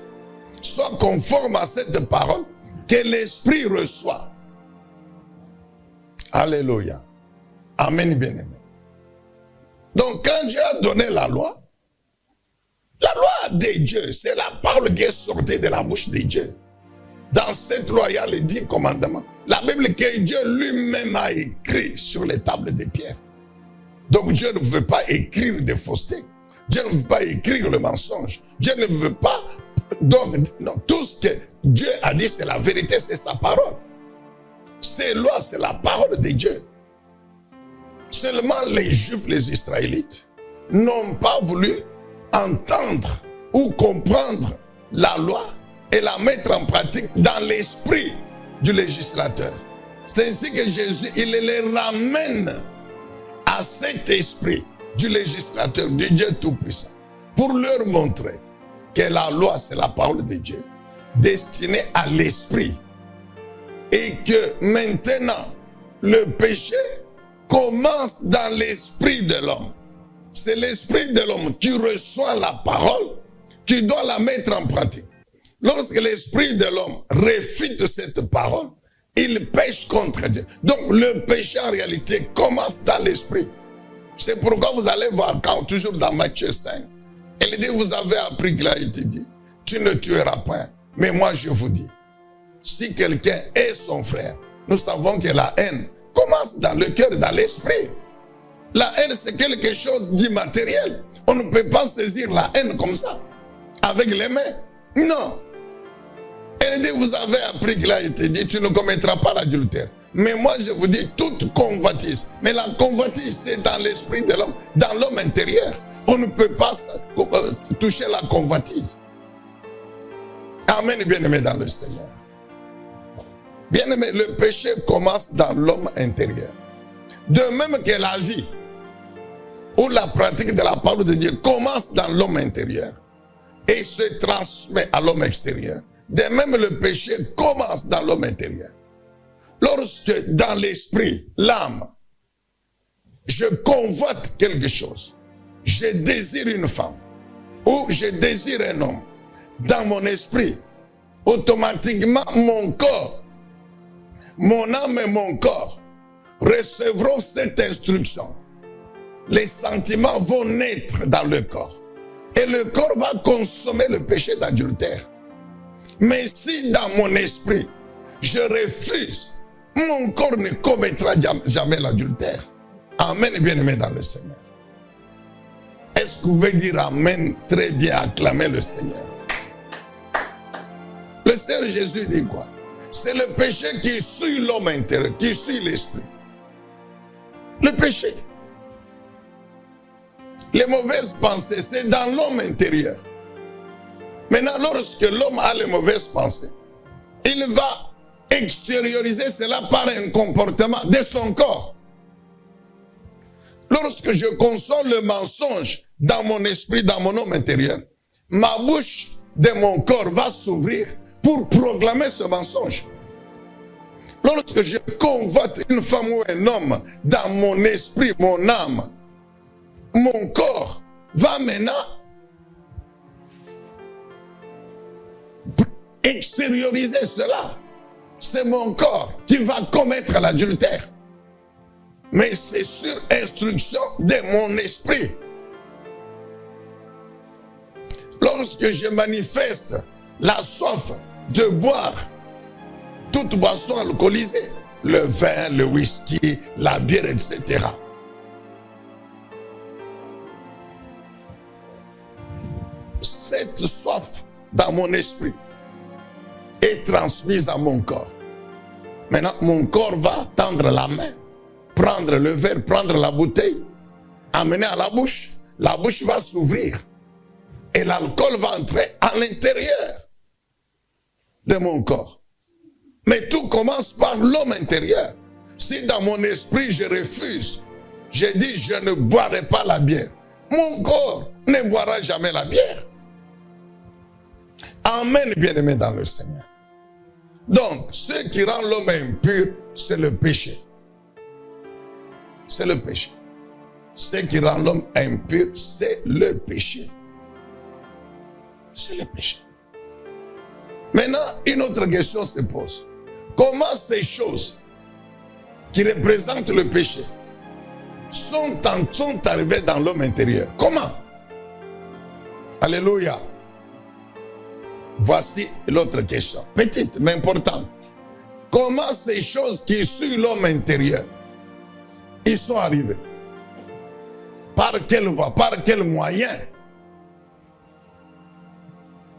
soit conforme à cette parole que l'esprit reçoit. Alléluia. Amen, bien-aimé. Donc quand Dieu a donné la loi de Dieu, c'est la parole qui est sortie de la bouche de Dieu. Dans cette loi, il y a les 10 commandements. La Bible que Dieu lui-même a écrit sur les tables de pierre. Donc Dieu ne pouvait pas écrire des faussetés. Dieu ne veut pas écrire le mensonge. Dieu ne veut pas... Donc, non, tout ce que Dieu a dit, c'est la vérité, c'est sa parole. Ces lois, c'est la parole de Dieu. Seulement les Juifs, les Israélites, n'ont pas voulu entendre ou comprendre la loi et la mettre en pratique dans l'esprit du législateur. C'est ainsi que Jésus, il les ramène à cet esprit du législateur, du Dieu Tout-Puissant, pour leur montrer que la loi, c'est la parole de Dieu, destinée à l'esprit, et que maintenant, le péché commence dans l'esprit de l'homme. C'est l'esprit de l'homme qui reçoit la parole, qui doit la mettre en pratique. Lorsque l'esprit de l'homme réfute cette parole, il pêche contre Dieu. Donc le péché en réalité commence dans l'esprit. C'est pourquoi vous allez voir quand toujours dans Matthieu 5, il dit, vous avez appris qu'il a été dit, tu ne tueras point. Mais moi je vous dis, si quelqu'un est son frère, nous savons que la haine commence dans le cœur, dans l'esprit. La haine c'est quelque chose d'immatériel. On ne peut pas saisir la haine comme ça, avec les mains. Non. Elle dit, vous avez appris qu'il a été dit, tu ne commettras pas l'adultère. Mais moi, je vous dis, toute convoitise. Mais la convoitise, c'est dans l'esprit de l'homme, dans l'homme intérieur. On ne peut pas toucher la convoitise. Amen, bien-aimé dans le Seigneur. Bien-aimé, le péché commence dans l'homme intérieur. De même que la vie, ou la pratique de la parole de Dieu, commence dans l'homme intérieur et se transmet à l'homme extérieur. De même, le péché commence dans l'homme intérieur. Lorsque dans l'esprit, l'âme, je convoite quelque chose, je désire une femme, ou je désire un homme, dans mon esprit, automatiquement mon corps, mon âme et mon corps recevront cette instruction. Les sentiments vont naître dans le corps. Et le corps va consommer le péché d'adultère. Mais si dans mon esprit, je refuse, mon corps ne commettra jamais l'adultère. Amen, bien-aimé dans le Seigneur. Est-ce que vous pouvez dire Amen très bien, acclamer le Seigneur? Le Seigneur Jésus dit quoi? C'est le péché qui suit l'homme intérieur, qui suit l'esprit. Le péché. Les mauvaises pensées, c'est dans l'homme intérieur. Maintenant, lorsque l'homme a les mauvaises pensées, il va extérioriser cela par un comportement de son corps. Lorsque je conçois le mensonge dans mon esprit, dans mon homme intérieur, ma bouche de mon corps va s'ouvrir pour proclamer ce mensonge. Lorsque je convoite une femme ou un homme dans mon esprit, mon âme, mon corps va maintenant extérioriser cela. C'est mon corps qui va commettre l'adultère. Mais c'est sur instruction de mon esprit. Lorsque je manifeste la soif de boire toute boisson alcoolisée, le vin, le whisky, la bière, etc. Cette soif dans mon esprit est transmise à mon corps. Maintenant, mon corps va tendre la main, prendre le verre, prendre la bouteille, amener à la bouche. La bouche va s'ouvrir et l'alcool va entrer à l'intérieur de mon corps. Mais tout commence par l'homme intérieur. Si dans mon esprit je refuse, je dis je ne boirai pas la bière, mon corps ne boira jamais la bière. Amen, bien-aimé dans le Seigneur. Donc, ce qui rend l'homme impur, c'est le péché. C'est le péché. Ce qui rend l'homme impur, c'est le péché. C'est le péché. Maintenant, une autre question se pose. Comment ces choses qui représentent le péché sont arrivées dans l'homme intérieur? Comment? Alléluia. Voici l'autre question, petite mais importante. Comment ces choses qui suivent l'homme intérieur, ils sont arrivés? Par quelle voie? Par quel moyen?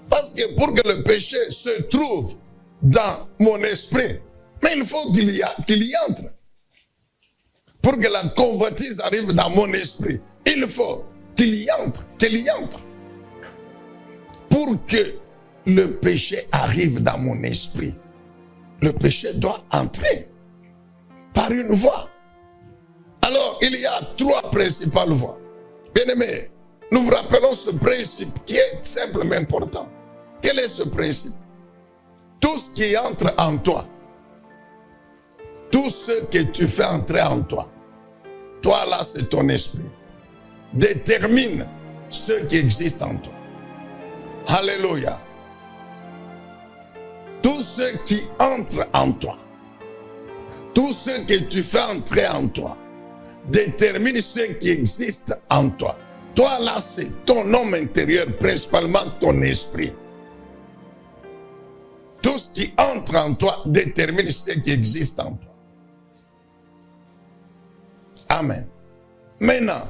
Parce que pour que le péché se trouve dans mon esprit, mais il faut qu'il y entre. Pour que la convoitise arrive dans mon esprit, il faut qu'il y entre, Pour que le péché arrive dans mon esprit, le péché doit entrer par une voie. Alors, il y a 3 principales voies. Bien-aimés, nous vous rappelons ce principe qui est simple mais important. Quel est ce principe? Tout ce qui entre en toi, tout ce que tu fais entrer en toi, toi là c'est ton esprit, détermine ce qui existe en toi. Alléluia. Tout ce qui entre en toi, tout ce que tu fais entrer en toi, détermine ce qui existe en toi. Toi là, c'est ton homme intérieur, principalement ton esprit. Tout ce qui entre en toi détermine ce qui existe en toi. Amen. Maintenant,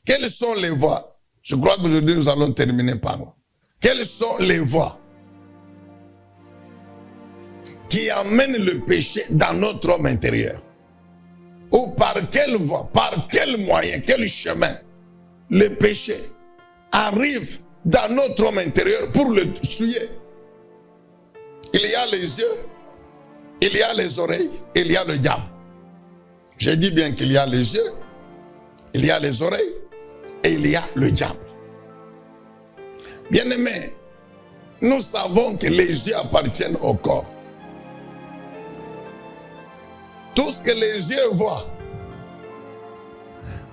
quelles sont les voies? Je crois qu'aujourd'hui nous allons terminer par là. Quelles sont les voies qui amène le péché dans notre homme intérieur? Ou par quelle voie, par quel moyen, quel chemin le péché arrive dans notre homme intérieur pour le tuer? Il y a les yeux, il y a les oreilles, il y a le diable. J'ai dit bien qu'il y a les yeux, il y a les oreilles et il y a le diable. Bien-aimés, nous savons que les yeux appartiennent au corps. Tout ce que les yeux voient,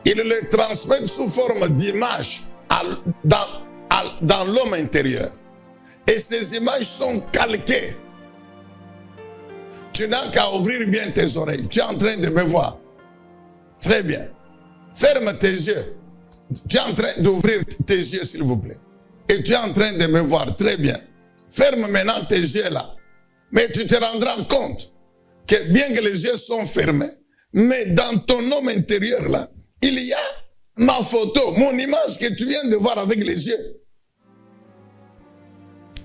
ils le transmettent sous forme d'image dans l'homme intérieur. Et ces images sont calquées. Tu n'as qu'à ouvrir bien tes oreilles. Tu es en train de me voir. Très bien. Ferme tes yeux. Tu es en train d'ouvrir tes yeux, s'il vous plaît. Et tu es en train de me voir. Très bien. Ferme maintenant tes yeux là. Mais tu te rendras compte que bien que les yeux sont fermés, mais dans ton homme intérieur là, il y a ma photo, mon image que tu viens de voir avec les yeux.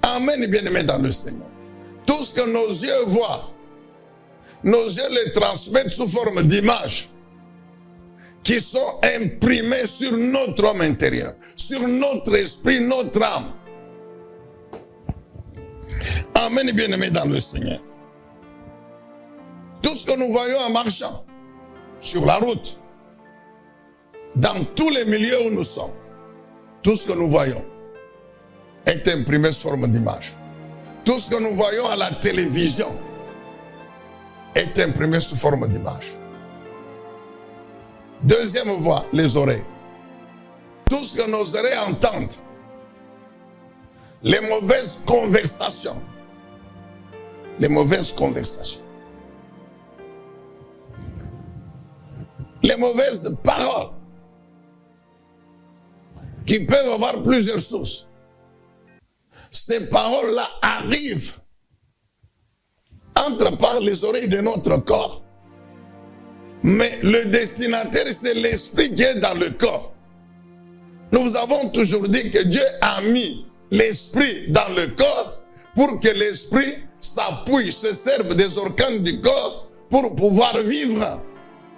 Amen, bien-aimé dans le Seigneur. Tout ce que nos yeux voient, nos yeux les transmettent sous forme d'images qui sont imprimées sur notre homme intérieur, sur notre esprit, notre âme. Amen, bien-aimé dans le Seigneur. Tout ce que nous voyons en marchant, sur la route, dans tous les milieux où nous sommes, tout ce que nous voyons est imprimé sous forme d'image. Tout ce que nous voyons à la télévision est imprimé sous forme d'image. Deuxième voie, les oreilles. Tout ce que nos oreilles entendent, les mauvaises conversations, les mauvaises paroles, qui peuvent avoir plusieurs sources. Ces paroles-là arrivent, entrent par les oreilles de notre corps. Mais le destinataire, c'est l'esprit qui est dans le corps. Nous avons toujours dit que Dieu a mis l'esprit dans le corps pour que l'esprit s'appuie, se serve des organes du corps pour pouvoir vivre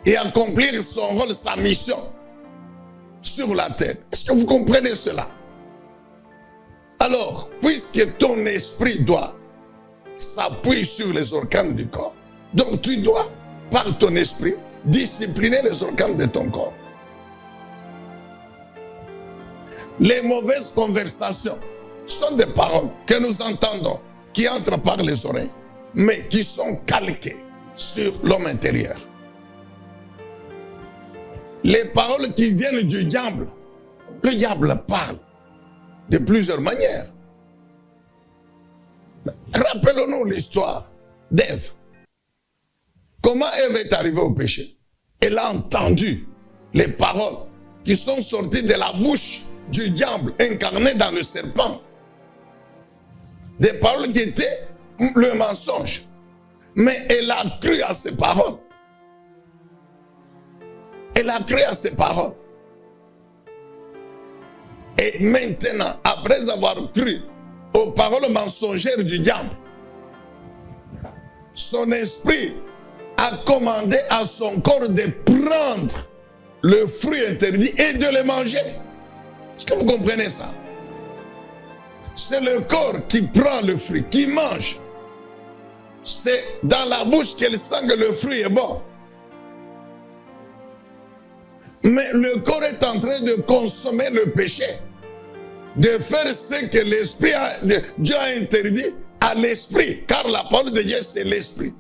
et accomplir son rôle, sa mission sur la terre. Est-ce que vous comprenez cela? Alors, puisque ton esprit doit s'appuyer sur les organes du corps, donc tu dois, par ton esprit, discipliner les organes de ton corps. Les mauvaises conversations sont des paroles que nous entendons, qui entrent par les oreilles, mais qui sont calquées sur l'homme intérieur. Les paroles qui viennent du diable, le diable parle de plusieurs manières. Rappelons-nous l'histoire d'Ève. Comment Ève est arrivée au péché? Elle a entendu les paroles qui sont sorties de la bouche du diable incarné dans le serpent. Des paroles qui étaient le mensonge. Mais elle a cru à ces paroles. Elle a cru à ces paroles. Et maintenant, après avoir cru aux paroles mensongères du diable, son esprit a commandé à son corps de prendre le fruit interdit et de le manger. Est-ce que vous comprenez ça? C'est le corps qui prend le fruit, qui mange. C'est dans la bouche qu'elle sent que le fruit est bon. Mais le corps est en train de consommer le péché, de faire ce que l'esprit Dieu a interdit à l'esprit, car la parole de Dieu c'est l'esprit.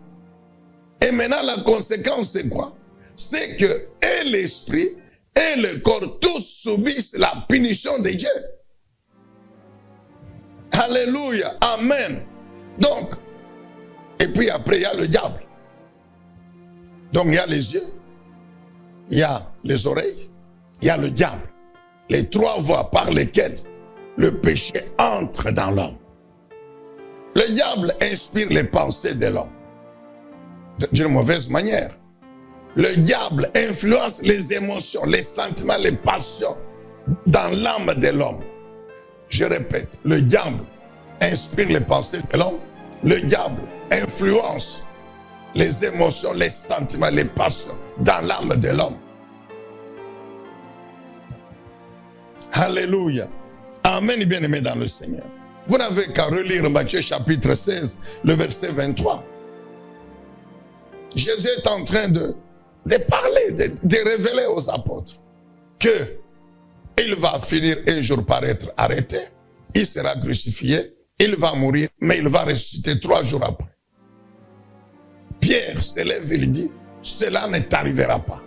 Et maintenant la conséquence c'est quoi? C'est que et l'esprit et le corps tous subissent la punition de Dieu. Alléluia, amen. Donc, et puis après il y a le diable. Donc il y a les yeux, il y a les oreilles, il y a le diable. Les trois voies par lesquelles le péché entre dans l'homme. Le diable inspire les pensées de l'homme d'une mauvaise manière. Le diable influence les émotions, les sentiments, les passions dans l'âme de l'homme. Je répète, le diable inspire les pensées de l'homme. Le diable influencent les émotions, les sentiments, les passions dans l'âme de l'homme. Alléluia. Amen, bien-aimés dans le Seigneur. Vous n'avez qu'à relire Matthieu chapitre 16, le verset 23. Jésus est en train de parler, de révéler aux apôtres que il va finir un jour par être arrêté, il sera crucifié, il va mourir, mais il va ressusciter 3 jours après. Pierre se lève et il dit, cela ne t'arrivera pas.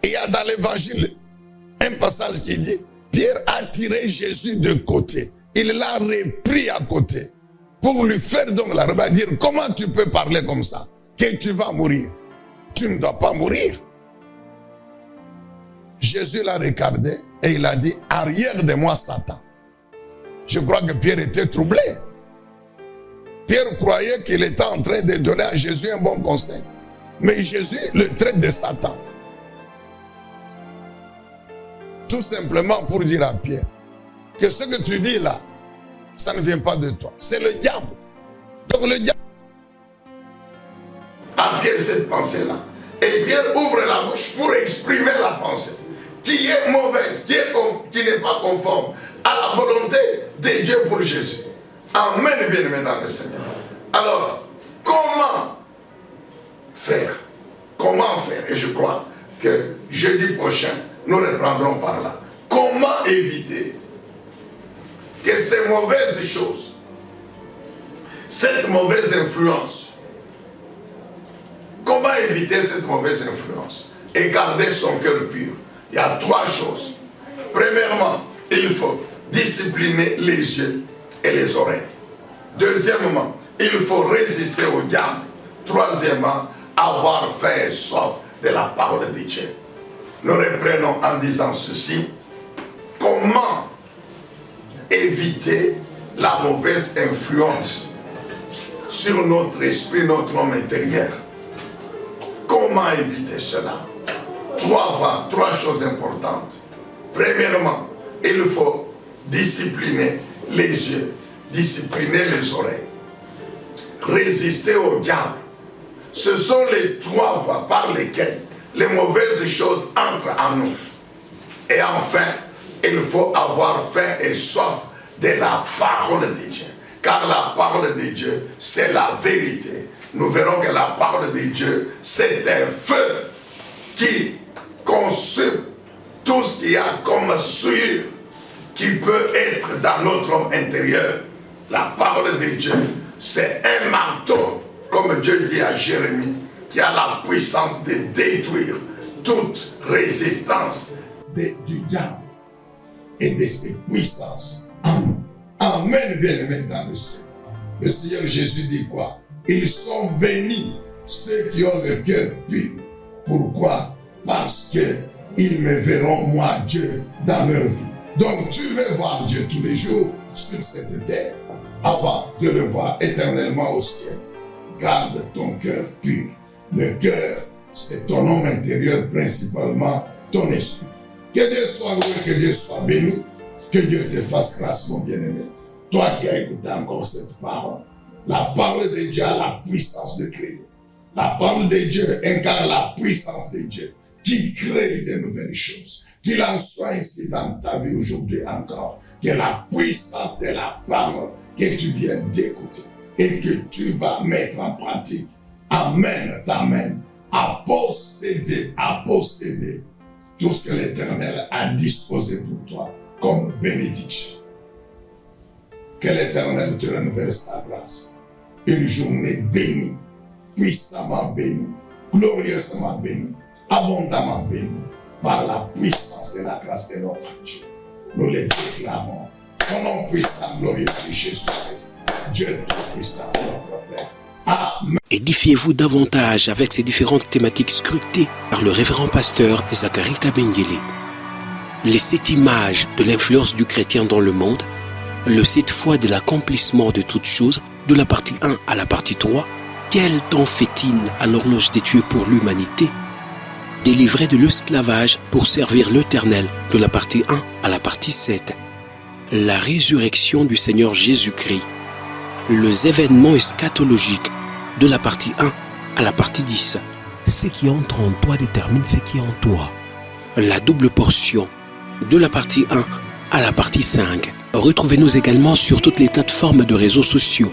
Et il y a dans l'évangile un passage qui dit, Pierre a tiré Jésus de côté. Il l'a repris à côté pour lui faire donc la remarque, dire, comment tu peux parler comme ça, que tu vas mourir? Tu ne dois pas mourir. Jésus l'a regardé et il a dit, arrière de moi Satan. Je crois que Pierre était troublé. Pierre croyait qu'il était en train de donner à Jésus un bon conseil. Mais Jésus le traite de Satan. Tout simplement pour dire à Pierre que ce que tu dis là, ça ne vient pas de toi. C'est le diable. Donc le diable a Pierre cette pensée-là. Et Pierre ouvre la bouche pour exprimer la pensée qui est mauvaise, qui n'est pas conforme à la volonté de Dieu pour Jésus. Amen, bien-aimés dans le Seigneur. Alors, comment faire? Comment faire? Et je crois que jeudi prochain, nous reprendrons par là. Comment éviter que ces mauvaises choses, cette mauvaise influence, comment éviter cette mauvaise influence et garder son cœur pur? Il y a 3 choses. Premièrement, il faut discipliner les yeux et les oreilles. Deuxièmement, il faut résister au diable. Troisièmement, avoir faim et soif de la parole de Dieu. Nous reprenons en disant ceci. Comment éviter la mauvaise influence sur notre esprit, notre homme intérieur? Comment éviter cela? 3 choses importantes. Premièrement, il faut discipliner les yeux, discipliner les oreilles, résister au diable. Ce sont les 3 voies par lesquelles les mauvaises choses entrent en nous. Et enfin, il faut avoir faim et soif de la parole de Dieu. Car la parole de Dieu, c'est la vérité. Nous verrons que la parole de Dieu, c'est un feu qui consume tout ce qu'il y a comme souillure qui peut être dans notre homme intérieur. La parole de Dieu, c'est un marteau, comme Dieu dit à Jérémie, qui a la puissance de détruire toute résistance du diable et de ses puissances en nous. Amen, bien-aimés dans le Seigneur. Le Seigneur Jésus dit quoi? Ils sont bénis, ceux qui ont le cœur pur. Pourquoi? Parce que ils me verront, moi, Dieu, dans leur vie. Donc, tu veux voir Dieu tous les jours sur cette terre, avant de le voir éternellement au ciel. Garde ton cœur pur. Le cœur, c'est ton homme intérieur, principalement ton esprit. Que Dieu soit loué, que Dieu soit béni, que Dieu te fasse grâce, mon bien-aimé. Toi qui as écouté encore cette parole, la parole de Dieu a la puissance de créer. La parole de Dieu incarne la puissance de Dieu qui crée de nouvelles choses. Qu'il en soit ainsi dans ta vie aujourd'hui encore. Que la puissance de la parole que tu viens d'écouter et que tu vas mettre en pratique, amène, t'amène à posséder tout ce que l'Éternel a disposé pour toi comme bénédiction. Que l'Éternel te renouvelle sa grâce. Une journée bénie, puissamment bénie, glorieusement bénie, abondamment bénie, par la puissance de la grâce de notre Dieu. Nous les déclarons. Ton nom puissant, glorieux de Jésus-Christ. Dieu tout-puissant, notre Père. Amen. Édifiez-vous davantage avec ces différentes thématiques scrutées par le révérend pasteur Zacharie Tabengele. Les 7 images de l'influence du chrétien dans le monde, le 7 fois de l'accomplissement de toutes choses, de la partie 1 à la partie 3, quel temps fait-il à l'horloge de Dieu pour l'humanité? Délivré de l'esclavage pour servir l'Éternel, de la partie 1 à la partie 7. La résurrection du Seigneur Jésus-Christ. les événements eschatologiques de la partie 1 à la partie 10. Ce qui entre en toi détermine ce qui est en toi. La double portion de la partie 1 à la partie 5. Retrouvez-nous également sur toutes les plateformes de réseaux sociaux.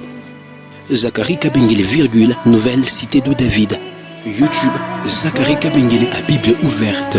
Zacharie Kabengele, Nouvelle Cité de David. YouTube, Zacharie Kabengele à Bible ouverte.